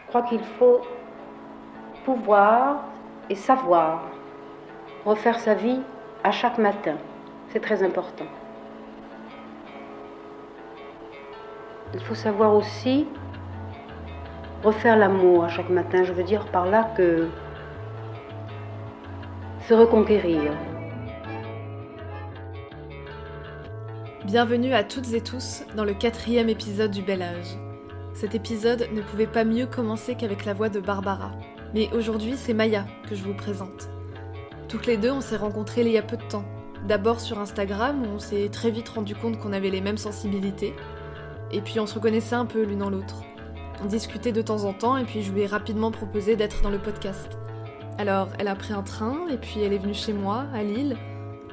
Je crois qu'il faut pouvoir et savoir refaire sa vie à chaque matin. C'est très important. Il faut savoir aussi refaire l'amour à chaque matin. Je veux dire par là que se reconquérir. Bienvenue à toutes et tous dans le 4e épisode du Bel Âge. Cet épisode ne pouvait pas mieux commencer qu'avec la voix de Barbara. Mais aujourd'hui, c'est Maya que je vous présente. Toutes les deux, on s'est rencontrées il y a peu de temps. D'abord sur Instagram, où on s'est très vite rendu compte qu'on avait les mêmes sensibilités. Et puis on se reconnaissait un peu l'une dans l'autre. On discutait de temps en temps, et puis je lui ai rapidement proposé d'être dans le podcast. Alors, elle a pris un train, et puis elle est venue chez moi, à Lille.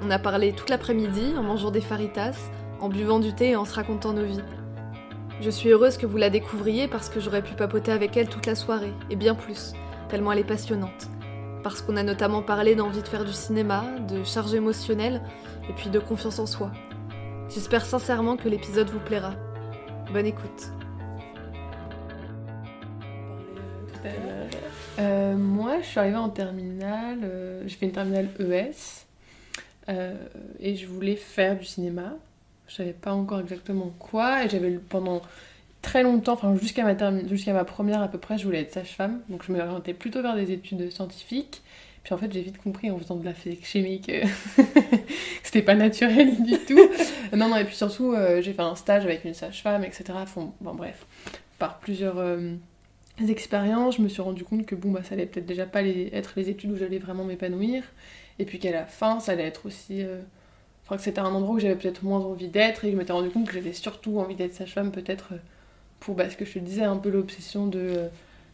On a parlé toute l'après-midi, en mangeant des faritas, en buvant du thé et en se racontant nos vies. Je suis heureuse que vous la découvriez parce que j'aurais pu papoter avec elle toute la soirée, et bien plus, tellement elle est passionnante. Parce qu'on a notamment parlé d'envie de faire du cinéma, de charge émotionnelle, et puis de confiance en soi. J'espère sincèrement que l'épisode vous plaira. Bonne écoute. Moi, je suis arrivée en terminale, j'ai fait une terminale ES, et je voulais faire du cinéma. Je savais pas encore exactement quoi, et j'avais pendant très longtemps, enfin jusqu'à ma première à peu près, je voulais être sage-femme, donc je m'orientais plutôt vers des études scientifiques. Puis en fait, j'ai vite compris en faisant de la physique chimie que c'était pas naturel du tout. Non, et puis surtout, j'ai fait un stage avec une sage-femme, etc. Bon, bref, par plusieurs expériences, je me suis rendu compte que ça allait peut-être déjà pas être les études où j'allais vraiment m'épanouir, et puis qu'à la fin, ça allait être aussi... que c'était un endroit où j'avais peut-être moins envie d'être, et je m'étais rendu compte que j'avais surtout envie d'être sage-femme, peut-être pour ce que je te disais, un peu l'obsession de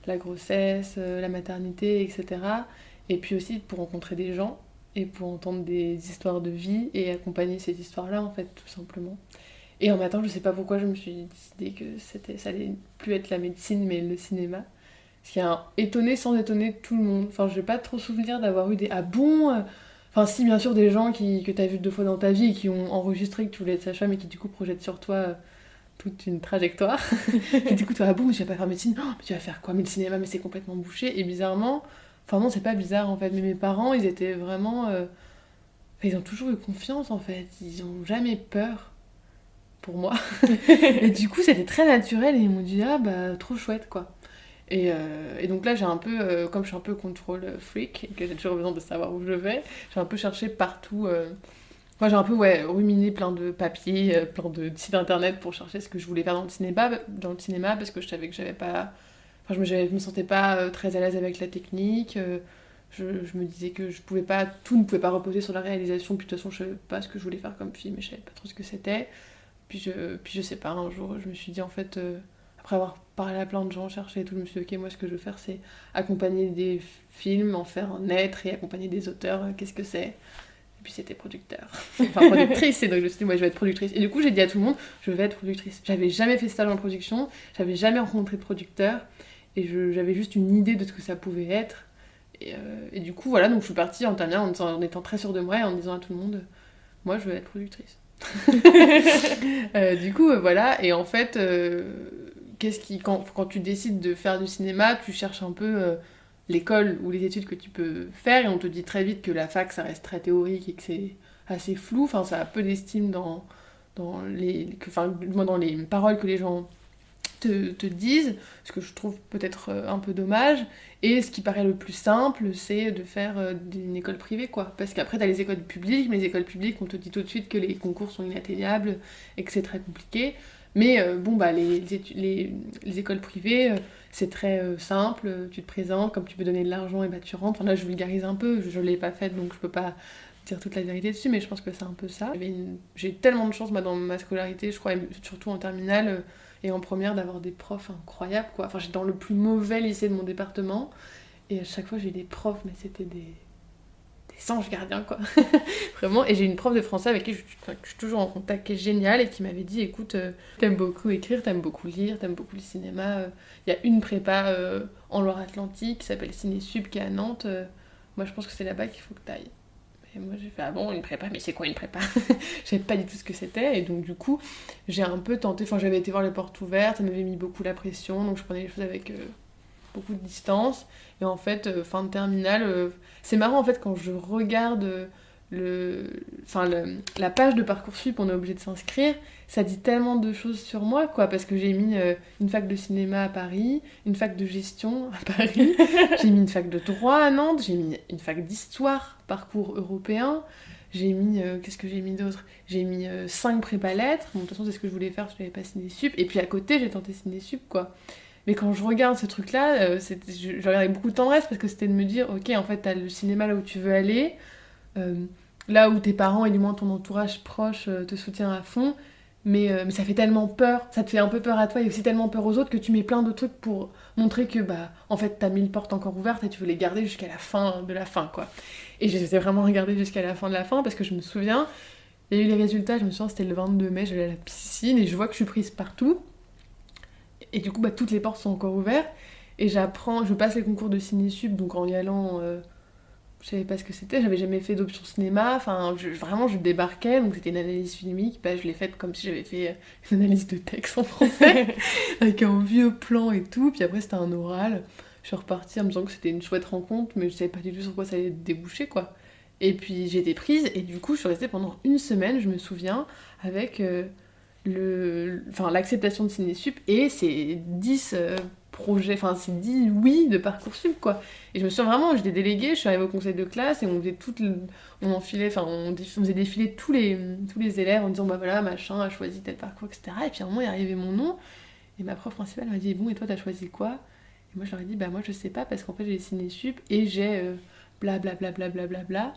la grossesse, la maternité, etc. Et puis aussi pour rencontrer des gens, et pour entendre des histoires de vie, et accompagner ces histoires-là, en fait, tout simplement. Et en matin, je sais pas pourquoi, je me suis décidé que ça allait plus être la médecine, mais le cinéma. Ce qui a étonné sans étonner tout le monde. Enfin, je n'ai pas trop souvenir d'avoir eu des « Ah bon ?» Enfin, si, bien sûr, des gens que t'as vu 2 fois dans ta vie et qui ont enregistré que tu voulais être sage-femme et qui, du coup, projettent sur toi toute une trajectoire. Et du coup, tu vas, ah bon, mais tu vas pas faire médecine. Oh, mais tu vas faire quoi? Mais le cinéma, mais c'est complètement bouché. Et bizarrement, enfin, non, c'est pas bizarre, en fait. Mais mes parents, ils étaient vraiment... ils ont toujours eu confiance, en fait. Ils ont jamais peur pour moi. Et du coup, c'était très naturel et ils m'ont dit, ah, trop chouette, quoi. Et donc là, j'ai un peu, comme je suis un peu control freak, et que j'ai toujours besoin de savoir où je vais, j'ai un peu cherché partout. Moi, j'ai un peu ruminé plein de papiers, plein de sites internet pour chercher ce que je voulais faire dans le cinéma parce que je savais que j'avais pas. Enfin, je me sentais pas très à l'aise avec la technique. Je me disais que tout ne pouvait pas reposer sur la réalisation. Puis de toute façon, je savais pas ce que je voulais faire comme film, et je savais pas trop ce que c'était. Puis je sais pas, un jour, je me suis dit en fait. Après avoir parlé à plein de gens, cherché et tout, je me suis dit, ok, moi ce que je veux faire, c'est accompagner des films, en faire naître et accompagner des auteurs, qu'est-ce que c'est? Et puis c'était producteur. Enfin, productrice, et donc je me suis dit, moi je vais être productrice. Et du coup, j'ai dit à tout le monde, je vais être productrice. J'avais jamais fait stage en production, j'avais jamais rencontré de producteur, et j'avais juste une idée de ce que ça pouvait être. Et du coup, voilà, donc je suis partie en terminale en étant très sûre de moi et en disant à tout le monde, moi je veux être productrice. Du coup, voilà, et en fait... quand tu décides de faire du cinéma, tu cherches un peu l'école ou les études que tu peux faire, et on te dit très vite que la fac, ça reste très théorique et que c'est assez flou. Enfin, ça a peu d'estime dans les paroles que les gens te disent, ce que je trouve peut-être un peu dommage. Et ce qui paraît le plus simple, c'est de faire une école privée, quoi. Parce qu'après, t'as les écoles publiques, mais les écoles publiques, on te dit tout de suite que les concours sont inatteignables et que c'est très compliqué. Mais les écoles privées, c'est très simple, tu te présentes, comme tu peux donner de l'argent, et tu rentres. Enfin, là, je vulgarise un peu, je l'ai pas faite, donc je peux pas dire toute la vérité dessus, mais je pense que c'est un peu ça. J'ai eu tellement de chance dans ma scolarité, je crois, surtout en terminale et en première, d'avoir des profs incroyables, quoi. Enfin, j'étais dans le plus mauvais lycée de mon département, et à chaque fois, j'ai eu des profs, mais c'était des anges gardiens, quoi. Vraiment. Et j'ai une prof de français avec qui je suis toujours en contact, qui est géniale, et qui m'avait dit, écoute, t'aimes beaucoup écrire, t'aimes beaucoup lire, t'aimes beaucoup le cinéma, il y a une prépa en Loire-Atlantique qui s'appelle Ciné-Sub, qui est à Nantes, moi je pense que c'est là-bas qu'il faut que t'ailles. Et moi j'ai fait, ah bon, une prépa, mais c'est quoi une prépa? Je savais pas du tout ce que c'était, et donc du coup j'ai un peu tenté, j'avais été voir les portes ouvertes, ça m'avait mis beaucoup la pression, donc je prenais les choses avec beaucoup de distance. Et en fait, fin de terminale, c'est marrant en fait quand je regarde la page de Parcoursup, on est obligé de s'inscrire, ça dit tellement de choses sur moi, quoi, parce que j'ai mis une fac de cinéma à Paris, une fac de gestion à Paris, j'ai mis une fac de droit à Nantes, j'ai mis une fac d'histoire, parcours européen, j'ai mis, qu'est-ce que j'ai mis d'autre ? J'ai mis 5 prépa lettres, bon, de toute façon c'est ce que je voulais faire, je n'avais pas Ciné-Sup, et puis à côté j'ai tenté Ciné-Sup, quoi. Mais quand je regarde ce truc-là, je regarde avec beaucoup de tendresse, parce que c'était de me dire, ok, en fait t'as le cinéma là où tu veux aller, là où tes parents et du moins ton entourage proche te soutient à fond, mais ça fait tellement peur, ça te fait un peu peur à toi et aussi tellement peur aux autres que tu mets plein de trucs pour montrer que en fait t'as 1000 portes encore ouvertes et tu veux les garder jusqu'à la fin de la fin, quoi. Et je les ai vraiment regardées jusqu'à la fin de la fin parce que je me souviens, il y a eu les résultats, je me souviens c'était le 22 mai, j'allais à la piscine et je vois que je suis prise partout et du coup toutes les portes sont encore ouvertes et je passe les concours de Ciné-Sup, donc en y allant... je savais pas ce que c'était, j'avais jamais fait d'option cinéma, vraiment je débarquais, donc c'était une analyse filmique, je l'ai faite comme si j'avais fait une analyse de texte en français, avec un vieux plan et tout, puis après c'était un oral, je suis repartie en me disant que c'était une chouette rencontre, mais je savais pas du tout sur quoi ça allait déboucher, quoi. Et puis j'ai été prise, et du coup je suis restée pendant une semaine, je me souviens, avec l'acceptation de Ciné-Sup et ces 10 projets, c'est 10 oui de Parcoursup, quoi. Et je me souviens vraiment, j'étais déléguée, je suis arrivée au conseil de classe et on faisait défiler tous les élèves en disant voilà, machin a choisi tel parcours, etc. Et puis à un moment, il est arrivé mon nom et ma prof principale m'a dit bon, et toi, t'as choisi quoi ? Et moi, je leur ai dit moi, je sais pas parce qu'en fait, j'ai Ciné-Sup et j'ai blablabla,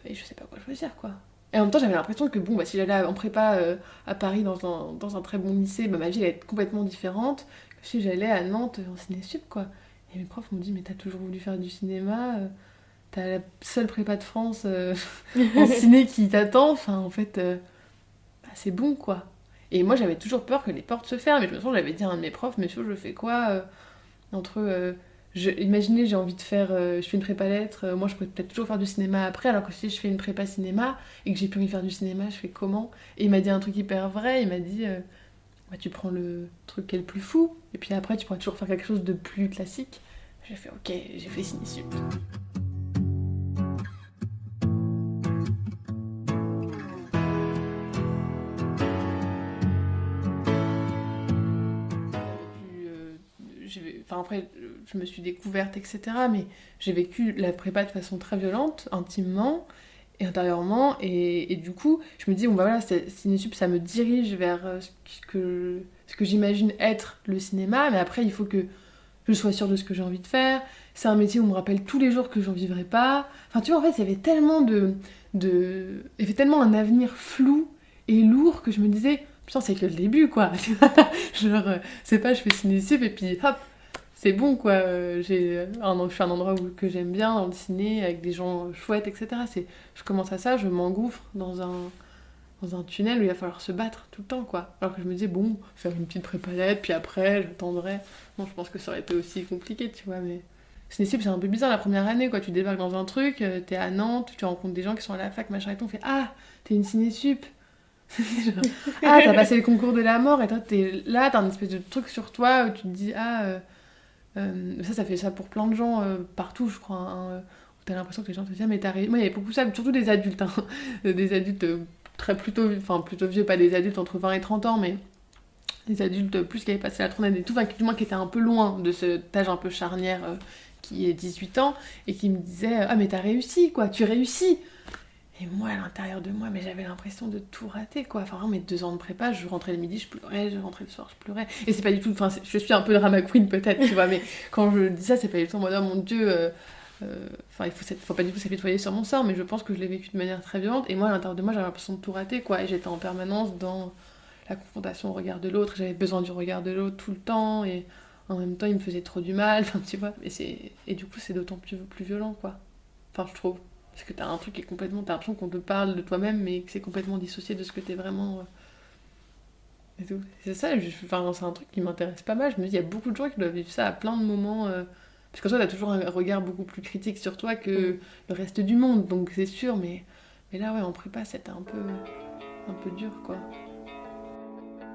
et je sais pas quoi choisir, quoi. Et en même temps, j'avais l'impression que si j'allais en prépa à Paris dans un très bon lycée, ma vie allait être complètement différente que si j'allais à Nantes en Ciné-Sup, quoi. Et mes profs m'ont dit mais t'as toujours voulu faire du cinéma, t'as la seule prépa de France en ciné qui t'attend, en fait c'est bon, quoi. Et moi j'avais toujours peur que les portes se ferment, mais je me souviens j'avais dit à un de mes profs, monsieur je fais quoi imaginez j'ai envie de faire, je fais une prépa lettres, moi je pourrais peut-être toujours faire du cinéma après, alors que si je fais une prépa cinéma et que j'ai plus envie de faire du cinéma, je fais comment ? Et il m'a dit un truc hyper vrai, il m'a dit tu prends le truc qui est le plus fou, et puis après tu pourras toujours faire quelque chose de plus classique. J'ai fait ok, j'ai fait Ciné-Sup. Après, je me suis découverte, etc. Mais j'ai vécu la prépa de façon très violente, intimement et intérieurement. Et du coup, je me dis, Ciné-Sup, ça me dirige vers ce que j'imagine être le cinéma. Mais après, il faut que je sois sûre de ce que j'ai envie de faire. C'est un métier où on me rappelle tous les jours que j'en vivrai pas. Tu vois, en fait, il y avait tellement il y avait tellement un avenir flou et lourd que je me disais, putain, c'est que le début, quoi. Genre, c'est pas, je fais Ciné-Sup et puis hop, c'est bon, quoi. Je suis à un endroit que j'aime bien, dans le ciné, avec des gens chouettes, etc. Je commence à ça, je m'engouffre dans un tunnel où il va falloir se battre tout le temps, quoi. Alors que je me disais, faire une petite prépa-lettres, puis après, j'attendrai. Bon, je pense que ça aurait été aussi compliqué, tu vois, mais... Ciné-Sup, c'est un peu bizarre la première année, quoi. Tu débarques dans un truc, t'es à Nantes, tu rencontres des gens qui sont à la fac, machin et tout, on fait « Ah, t'es une Ciné-Sup !» Genre, ah, t'as passé le concours de la mort, et toi, t'es là, t'as un espèce de truc sur toi où tu te dis « Ah... ça fait ça pour plein de gens, partout, je crois, hein, où t'as l'impression que les gens te disent « Ah, mais t'as réussi... » Moi, il y avait beaucoup ça, surtout des adultes, hein. Des adultes plutôt vieux, pas des adultes entre 20 et 30 ans, mais des adultes plus qui avaient passé la trentaine et tout, du moins qui étaient un peu loin de cet âge un peu charnière qui est 18 ans, et qui me disaient « Ah, mais t'as réussi, quoi, tu réussis !» Et moi, à l'intérieur de moi, mais j'avais l'impression de tout rater, quoi. Vraiment, mes 2 ans de prépa, je rentrais le midi, je pleurais, je rentrais le soir, je pleurais. Et c'est pas du tout... je suis un peu drama queen, peut-être, tu vois, mais quand je dis ça, c'est pas du tout en mode « Oh mon Dieu... » il faut pas du tout s'apitoyer sur mon sort, mais je pense que je l'ai vécu de manière très violente. Et moi, à l'intérieur de moi, j'avais l'impression de tout rater, quoi. Et j'étais en permanence dans la confrontation au regard de l'autre. J'avais besoin du regard de l'autre tout le temps, et en même temps, il me faisait trop du mal, tu vois. Et du coup, c'est d'autant plus violent, quoi. Je trouve. Parce que t'as un truc qui est complètement... T'as l'impression qu'on te parle de toi-même, mais que c'est complètement dissocié de ce que t'es vraiment... Et tout. C'est ça, c'est un truc qui m'intéresse pas mal. Je me dis, il y a beaucoup de gens qui doivent vivre ça à plein de moments... Parce que toi, t'as toujours un regard beaucoup plus critique sur toi que le reste du monde, donc c'est sûr, mais là, ouais, en prépa, c'était un peu dur, quoi.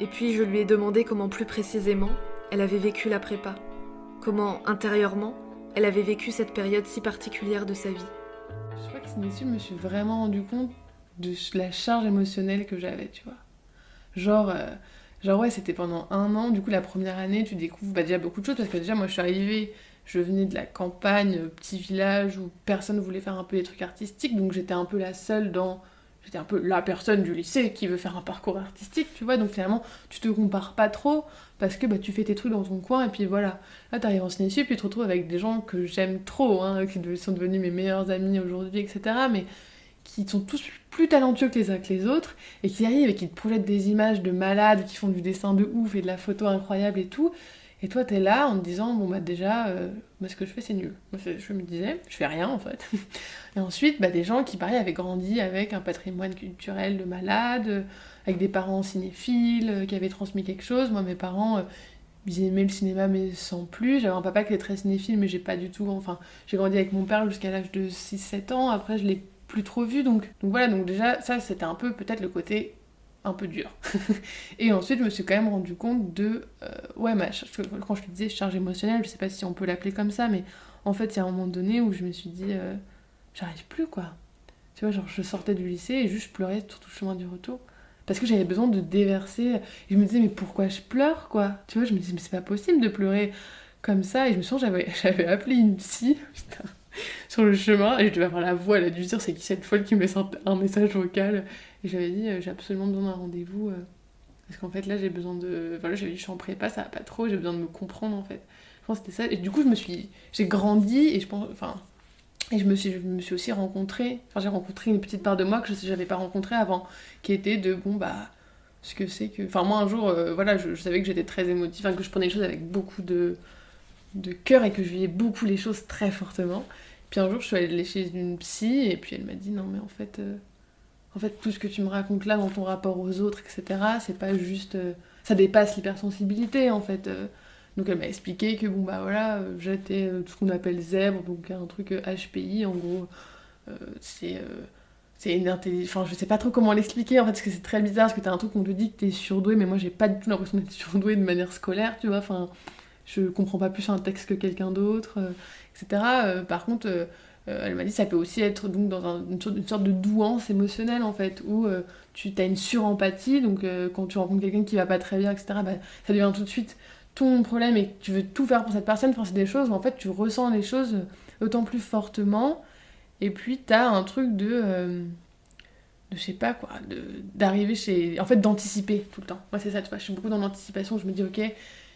Et puis, je lui ai demandé comment plus précisément elle avait vécu la prépa. comment, intérieurement, elle avait vécu cette période si particulière de sa vie. Je crois que c'est ici que je me suis vraiment rendu compte de la charge émotionnelle que j'avais, tu vois. Genre ouais, c'était pendant 1 an, du coup la première année, tu découvres déjà beaucoup de choses, parce que déjà moi je suis arrivée, je venais de la campagne, petit village où personne voulait faire un peu des trucs artistiques, donc j'étais un peu la seule j'étais un peu la personne du lycée qui veut faire un parcours artistique, tu vois, donc finalement tu te compares pas trop, parce que tu fais tes trucs dans ton coin, et puis voilà. Là t'arrives en ciné-sup, et tu te retrouves avec des gens que j'aime trop, qui sont devenus mes meilleurs amis aujourd'hui, etc., mais qui sont tous plus talentueux que les uns que les autres, et qui arrivent et qui te projettent des images de malades, qui font du dessin de ouf et de la photo incroyable et tout, et toi t'es là en te disant, déjà, moi ce que je fais c'est nul. Moi, je me disais, je fais rien en fait. Et ensuite, des gens qui pareil avaient grandi avec un patrimoine culturel de malades, avec des parents cinéphiles, qui avaient transmis quelque chose. Moi mes parents, ils aimaient le cinéma mais sans plus. J'avais un papa qui était très cinéphile mais j'ai pas du tout, j'ai grandi avec mon père jusqu'à l'âge de 6-7 ans, après je l'ai plus trop vu, donc voilà, donc déjà ça c'était un peu peut-être le côté un peu dur. Et ensuite je me suis quand même rendu compte de quand je te disais charge émotionnelle, je sais pas si on peut l'appeler comme ça, mais en fait il y a un moment donné où je me suis dit j'arrive plus quoi, tu vois, genre je sortais du lycée et juste je pleurais sur tout le chemin du retour parce que j'avais besoin de déverser, et je me disais mais pourquoi je pleure quoi, tu vois, je me disais mais c'est pas possible de pleurer comme ça, et je me souviens j'avais appelé une psy, putain, sur le chemin, et je devais avoir la voix, elle a dû dire c'est qui cette folle qui me laisse un message vocal, et j'avais dit j'ai absolument besoin d'un rendez-vous, parce qu'en fait là j'ai besoin de, j'avais dit je suis en prépa, ça va pas trop, j'ai besoin de me comprendre en fait. Je pense que c'était ça, et du coup j'ai grandi, et je pense, et je me suis aussi rencontrée, j'ai rencontré une petite part de moi que j'avais pas rencontrée avant, qui était de ce que c'est que, moi un jour je savais que j'étais très émotive, que je prenais les choses avec beaucoup de cœur et que je vivais beaucoup les choses très fortement. Puis un jour, je suis allée chez une psy, et puis elle m'a dit non mais en fait tout ce que tu me racontes là dans ton rapport aux autres, etc., c'est pas juste, ça dépasse l'hypersensibilité en fait. Donc elle m'a expliqué que j'étais ce qu'on appelle zèbre, donc un truc HPI en gros, c'est une intelligence, je sais pas trop comment l'expliquer en fait, parce que c'est très bizarre, parce que t'as un truc qu'on te dit que t'es surdoué, mais moi j'ai pas du tout l'impression d'être surdouée de manière scolaire, tu vois, je comprends pas plus un texte que quelqu'un d'autre, etc. Par contre, elle m'a dit que ça peut aussi être donc dans une sorte de douance émotionnelle en fait, où tu as une surempathie, donc quand tu rencontres quelqu'un qui va pas très bien, etc., ça devient tout de suite ton problème et que tu veux tout faire pour cette personne. C'est des choses où en fait tu ressens les choses d'autant plus fortement, et puis t'as un truc de je sais pas quoi, d'arriver chez... En fait d'anticiper tout le temps. Moi c'est ça, tu vois, je suis beaucoup dans l'anticipation, je me dis ok,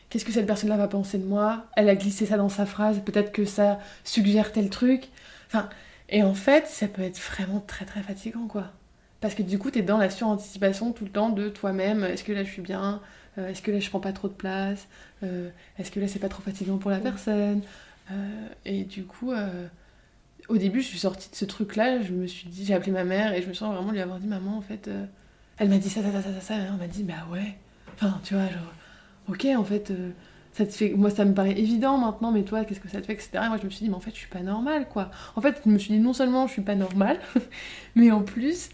qu'est-ce que cette personne-là va penser de moi ? Elle a glissé ça dans sa phrase, peut-être que ça suggère tel truc. Et en fait, ça peut être vraiment très très fatigant, quoi. Parce que du coup, t'es dans la suranticipation tout le temps de toi-même. Est-ce que là, je suis bien ? Est-ce que là, je prends pas trop de place ? Est-ce que là, c'est pas trop fatigant pour la personne ? Et du coup, au début, je suis sortie de ce truc-là, je me suis dit, j'ai appelé ma mère, et je me sens vraiment lui avoir dit, maman, en fait, elle m'a dit ça, et elle m'a dit, bah ouais. Tu vois, genre... Ok, en fait, ça te fait... Moi, ça me paraît évident maintenant, mais toi, qu'est-ce que ça te fait, etc. Et moi, je me suis dit, mais en fait, je suis pas normale, quoi. En fait, je me suis dit, non seulement je suis pas normale, mais en plus,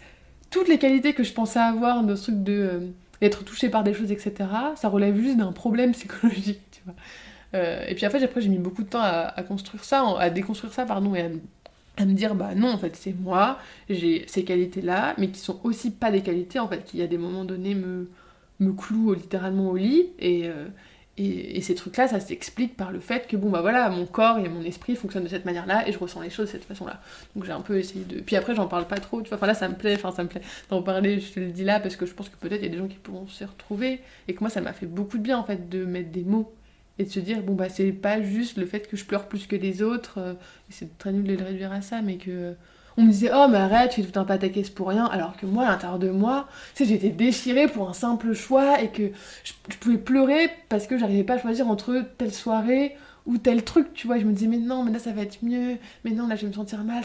toutes les qualités que je pensais avoir, de ce truc d'être touchée par des choses, etc., ça relève juste d'un problème psychologique, tu vois. Et puis après, j'ai mis beaucoup de temps à construire ça, à déconstruire ça, pardon, et à me dire, non, en fait, c'est moi, j'ai ces qualités-là, mais qui sont aussi pas des qualités, en fait, qui, à des moments donnés, me cloue littéralement au lit, et ces trucs-là, ça s'explique par le fait que, mon corps et mon esprit fonctionnent de cette manière-là, et je ressens les choses de cette façon-là. Donc j'ai un peu essayé de... Puis après, j'en parle pas trop, tu vois, là, ça me plaît d'en parler, je te le dis là, parce que je pense que peut-être il y a des gens qui pourront s'y retrouver, et que moi, ça m'a fait beaucoup de bien, en fait, de mettre des mots, et de se dire, c'est pas juste le fait que je pleure plus que les autres, et c'est très nul de le réduire à ça, mais que... On me disait, oh mais arrête, tu fais tout un pataquès pour rien, alors que moi, à l'intérieur de moi, j'étais déchirée pour un simple choix, et que je pouvais pleurer parce que j'arrivais pas à choisir entre telle soirée ou tel truc, tu vois, et je me disais, mais non, mais là ça va être mieux, mais non, là je vais me sentir mal,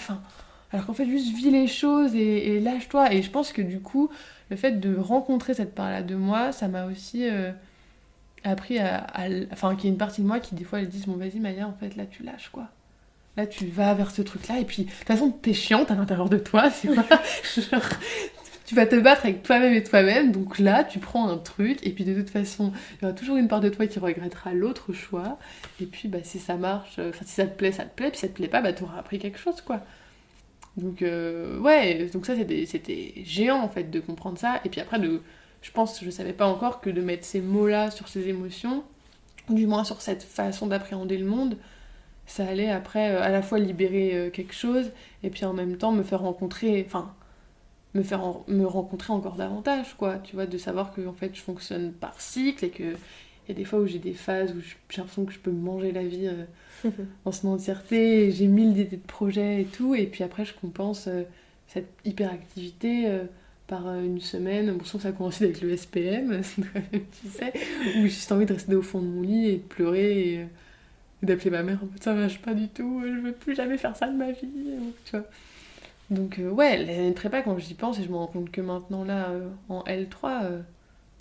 alors qu'en fait, juste vis les choses et lâche-toi, et je pense que du coup, le fait de rencontrer cette part-là de moi, ça m'a aussi appris qu'il y a une partie de moi qui des fois, elle dit, bon vas-y Maya, en fait, là tu lâches, quoi. Là, tu vas vers ce truc-là, et puis, de toute façon, t'es chiante à l'intérieur de toi, tu vois. Genre, tu vas te battre avec toi-même et toi-même, donc là, tu prends un truc, et puis de toute façon, il y aura toujours une part de toi qui regrettera l'autre choix, et puis si ça marche, si ça te plaît, puis si ça te plaît pas, t'auras appris quelque chose, quoi. Donc, donc ça, c'était géant, en fait, de comprendre ça, et puis après, je pense, je savais pas encore que de mettre ces mots-là sur ces émotions, du moins sur cette façon d'appréhender le monde, ça allait après à la fois libérer quelque chose et puis en même temps me faire rencontrer, me rencontrer encore davantage, quoi, tu vois, de savoir que en fait je fonctionne par cycle et que il y a des fois où j'ai des phases où j'ai l'impression que je peux me manger la vie en son entièreté, et j'ai 1000 idées de projets et tout, et puis après je compense cette hyperactivité par une semaine, bon ça a commencé avec le SPM, tu sais, où j'ai juste envie de rester au fond de mon lit et de pleurer et d'appeler ma mère en mode ça marche pas du tout, je veux plus jamais faire ça de ma vie, tu vois. Donc les années de prépa, quand j'y pense et je me rends compte que maintenant là, en L3,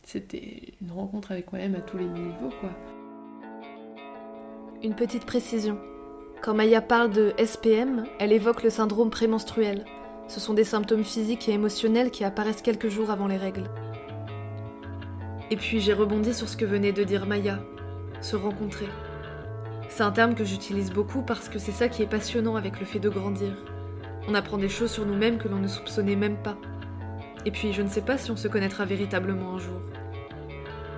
c'était une rencontre avec moi-même à tous les niveaux, quoi. Une petite précision. Quand Maya parle de SPM, elle évoque le syndrome prémenstruel. Ce sont des symptômes physiques et émotionnels qui apparaissent quelques jours avant les règles. Et puis j'ai rebondi sur ce que venait de dire Maya, se rencontrer. C'est un terme que j'utilise beaucoup parce que c'est ça qui est passionnant avec le fait de grandir. On apprend des choses sur nous-mêmes que l'on ne soupçonnait même pas. Et puis je ne sais pas si on se connaîtra véritablement un jour.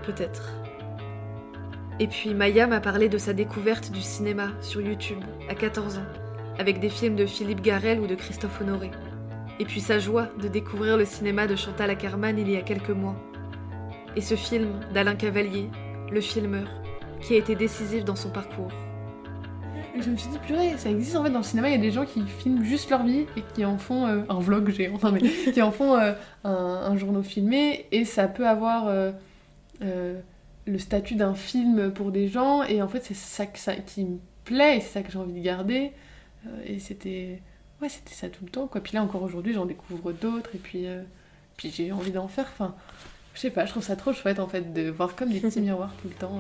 Peut-être. Et puis Maya m'a parlé de sa découverte du cinéma sur YouTube à 14 ans, avec des films de Philippe Garrel ou de Christophe Honoré. Et puis sa joie de découvrir le cinéma de Chantal Akerman il y a quelques mois. Et ce film d'Alain Cavalier, Le Filmeur, qui a été décisif dans son parcours. Et je me suis dit, purée, ça existe en fait dans le cinéma, il y a des gens qui filment juste leur vie et qui en font un vlog géant, non, mais qui en font un journal filmé, et ça peut avoir le statut d'un film pour des gens, et en fait c'est ça qui me plaît, et c'est ça que j'ai envie de garder, et c'était ça tout le temps, quoi. Puis là encore aujourd'hui j'en découvre d'autres, et puis j'ai envie d'en faire, enfin je sais pas, je trouve ça trop chouette en fait de voir comme des petits miroirs tout le temps.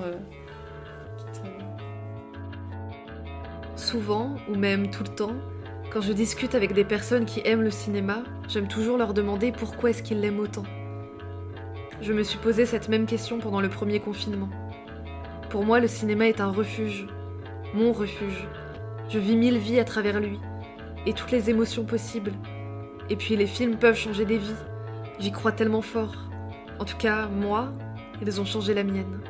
Souvent, ou même tout le temps, quand je discute avec des personnes qui aiment le cinéma, j'aime toujours leur demander pourquoi est-ce qu'ils l'aiment autant. Je me suis posé cette même question pendant le premier confinement. Pour moi, le cinéma est un refuge, mon refuge. Je vis 1000 vies à travers lui, et toutes les émotions possibles. Et puis les films peuvent changer des vies. J'y crois tellement fort. En tout cas, moi, ils ont changé la mienne.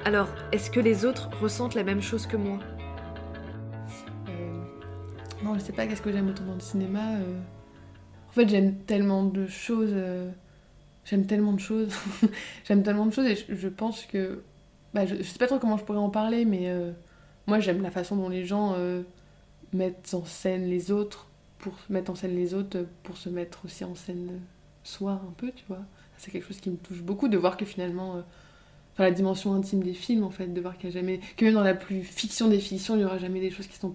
Alors, est-ce que les autres ressentent la même chose que moi ? Non, je sais pas qu'est-ce que j'aime autant dans le cinéma. En fait, j'aime tellement de choses. J'aime tellement de choses. Et je pense que... je sais pas trop comment je pourrais en parler, mais moi, j'aime la façon dont les gens mettent en scène les autres pour se mettre aussi en scène soi, un peu, tu vois. C'est quelque chose qui me touche beaucoup, de voir que finalement... la dimension intime des films, en fait, de voir qu'il y a jamais... Que même dans la plus fiction des fictions, il n'y aura jamais des choses qui sont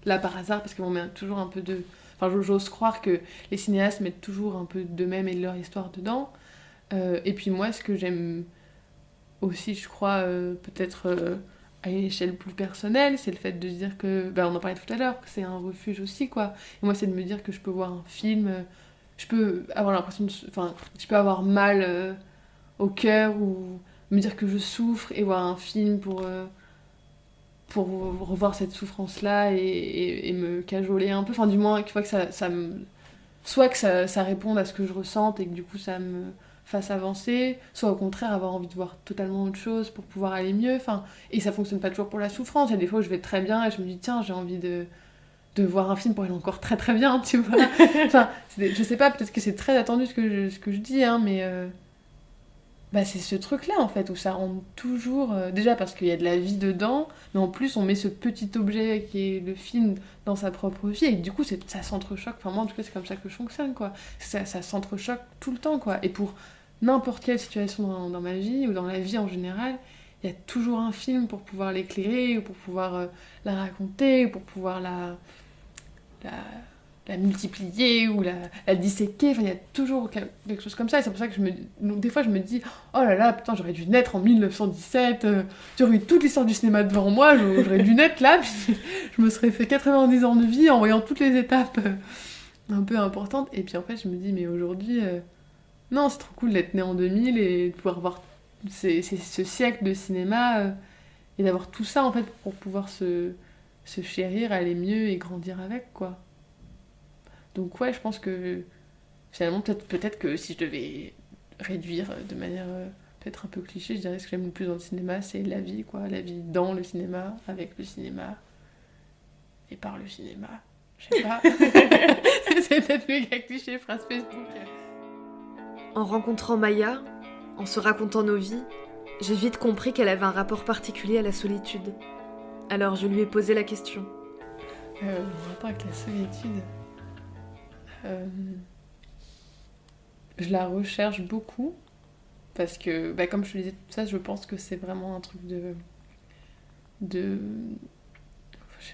là par hasard, parce qu'on met toujours un peu de... Enfin, j'ose croire que les cinéastes mettent toujours un peu d'eux-mêmes et de leur histoire dedans. Et puis moi, ce que j'aime aussi, je crois, peut-être à une échelle plus personnelle, c'est le fait de se dire que... on en parlait tout à l'heure, que c'est un refuge aussi, quoi. Et moi, c'est de me dire que je peux voir un film... je peux avoir l'impression de... Enfin, je peux avoir mal au cœur, ou... me dire que je souffre, et voir un film pour revoir cette souffrance-là et me cajoler un peu, enfin du moins tu vois que ça me... soit que ça réponde à ce que je ressente et que du coup ça me fasse avancer, soit au contraire avoir envie de voir totalement autre chose pour pouvoir aller mieux, enfin, et ça fonctionne pas toujours pour la souffrance, il y a des fois où je vais très bien et je me dis tiens j'ai envie de voir un film pour aller encore très très bien, tu vois. Enfin, je sais pas, peut-être que c'est très attendu ce que je dis, hein, mais c'est ce truc-là, en fait, où ça rentre toujours... déjà parce qu'il y a de la vie dedans, mais en plus, on met ce petit objet qui est le film dans sa propre vie, et du coup, ça s'entrechoque. Enfin, moi, en tout cas, c'est comme ça que je fonctionne, quoi. Ça s'entrechoque tout le temps, quoi. Et pour n'importe quelle situation dans ma vie, ou dans la vie en général, il y a toujours un film pour pouvoir l'éclairer, ou pour pouvoir la raconter, ou pour pouvoir la multiplier ou la disséquer, enfin il y a toujours quelque chose comme ça, et c'est pour ça que des fois je me dis oh là là, putain j'aurais dû naître en 1917, j'aurais eu toute l'histoire du cinéma devant moi, j'aurais dû naître là, puis je me serais fait 90 ans de vie en voyant toutes les étapes un peu importantes, et puis en fait je me dis mais aujourd'hui Non, c'est trop cool d'être né en 2000 et de pouvoir voir ce siècle de cinéma et d'avoir tout ça en fait pour pouvoir se chérir, aller mieux et grandir avec quoi. Donc ouais, je pense que finalement peut-être que si je devais réduire de manière peut-être un peu cliché, je dirais ce que j'aime le plus dans le cinéma, c'est la vie quoi, la vie dans le cinéma, avec le cinéma et par le cinéma. Je sais pas. C'est peut-être méga cliché, phrase Facebook. En rencontrant Maya, en se racontant nos vies, j'ai vite compris qu'elle avait un rapport particulier à la solitude. Alors je lui ai posé la question. Mon rapport avec la solitude... je la recherche beaucoup parce que, comme je te disais tout ça, je pense que c'est vraiment un truc de...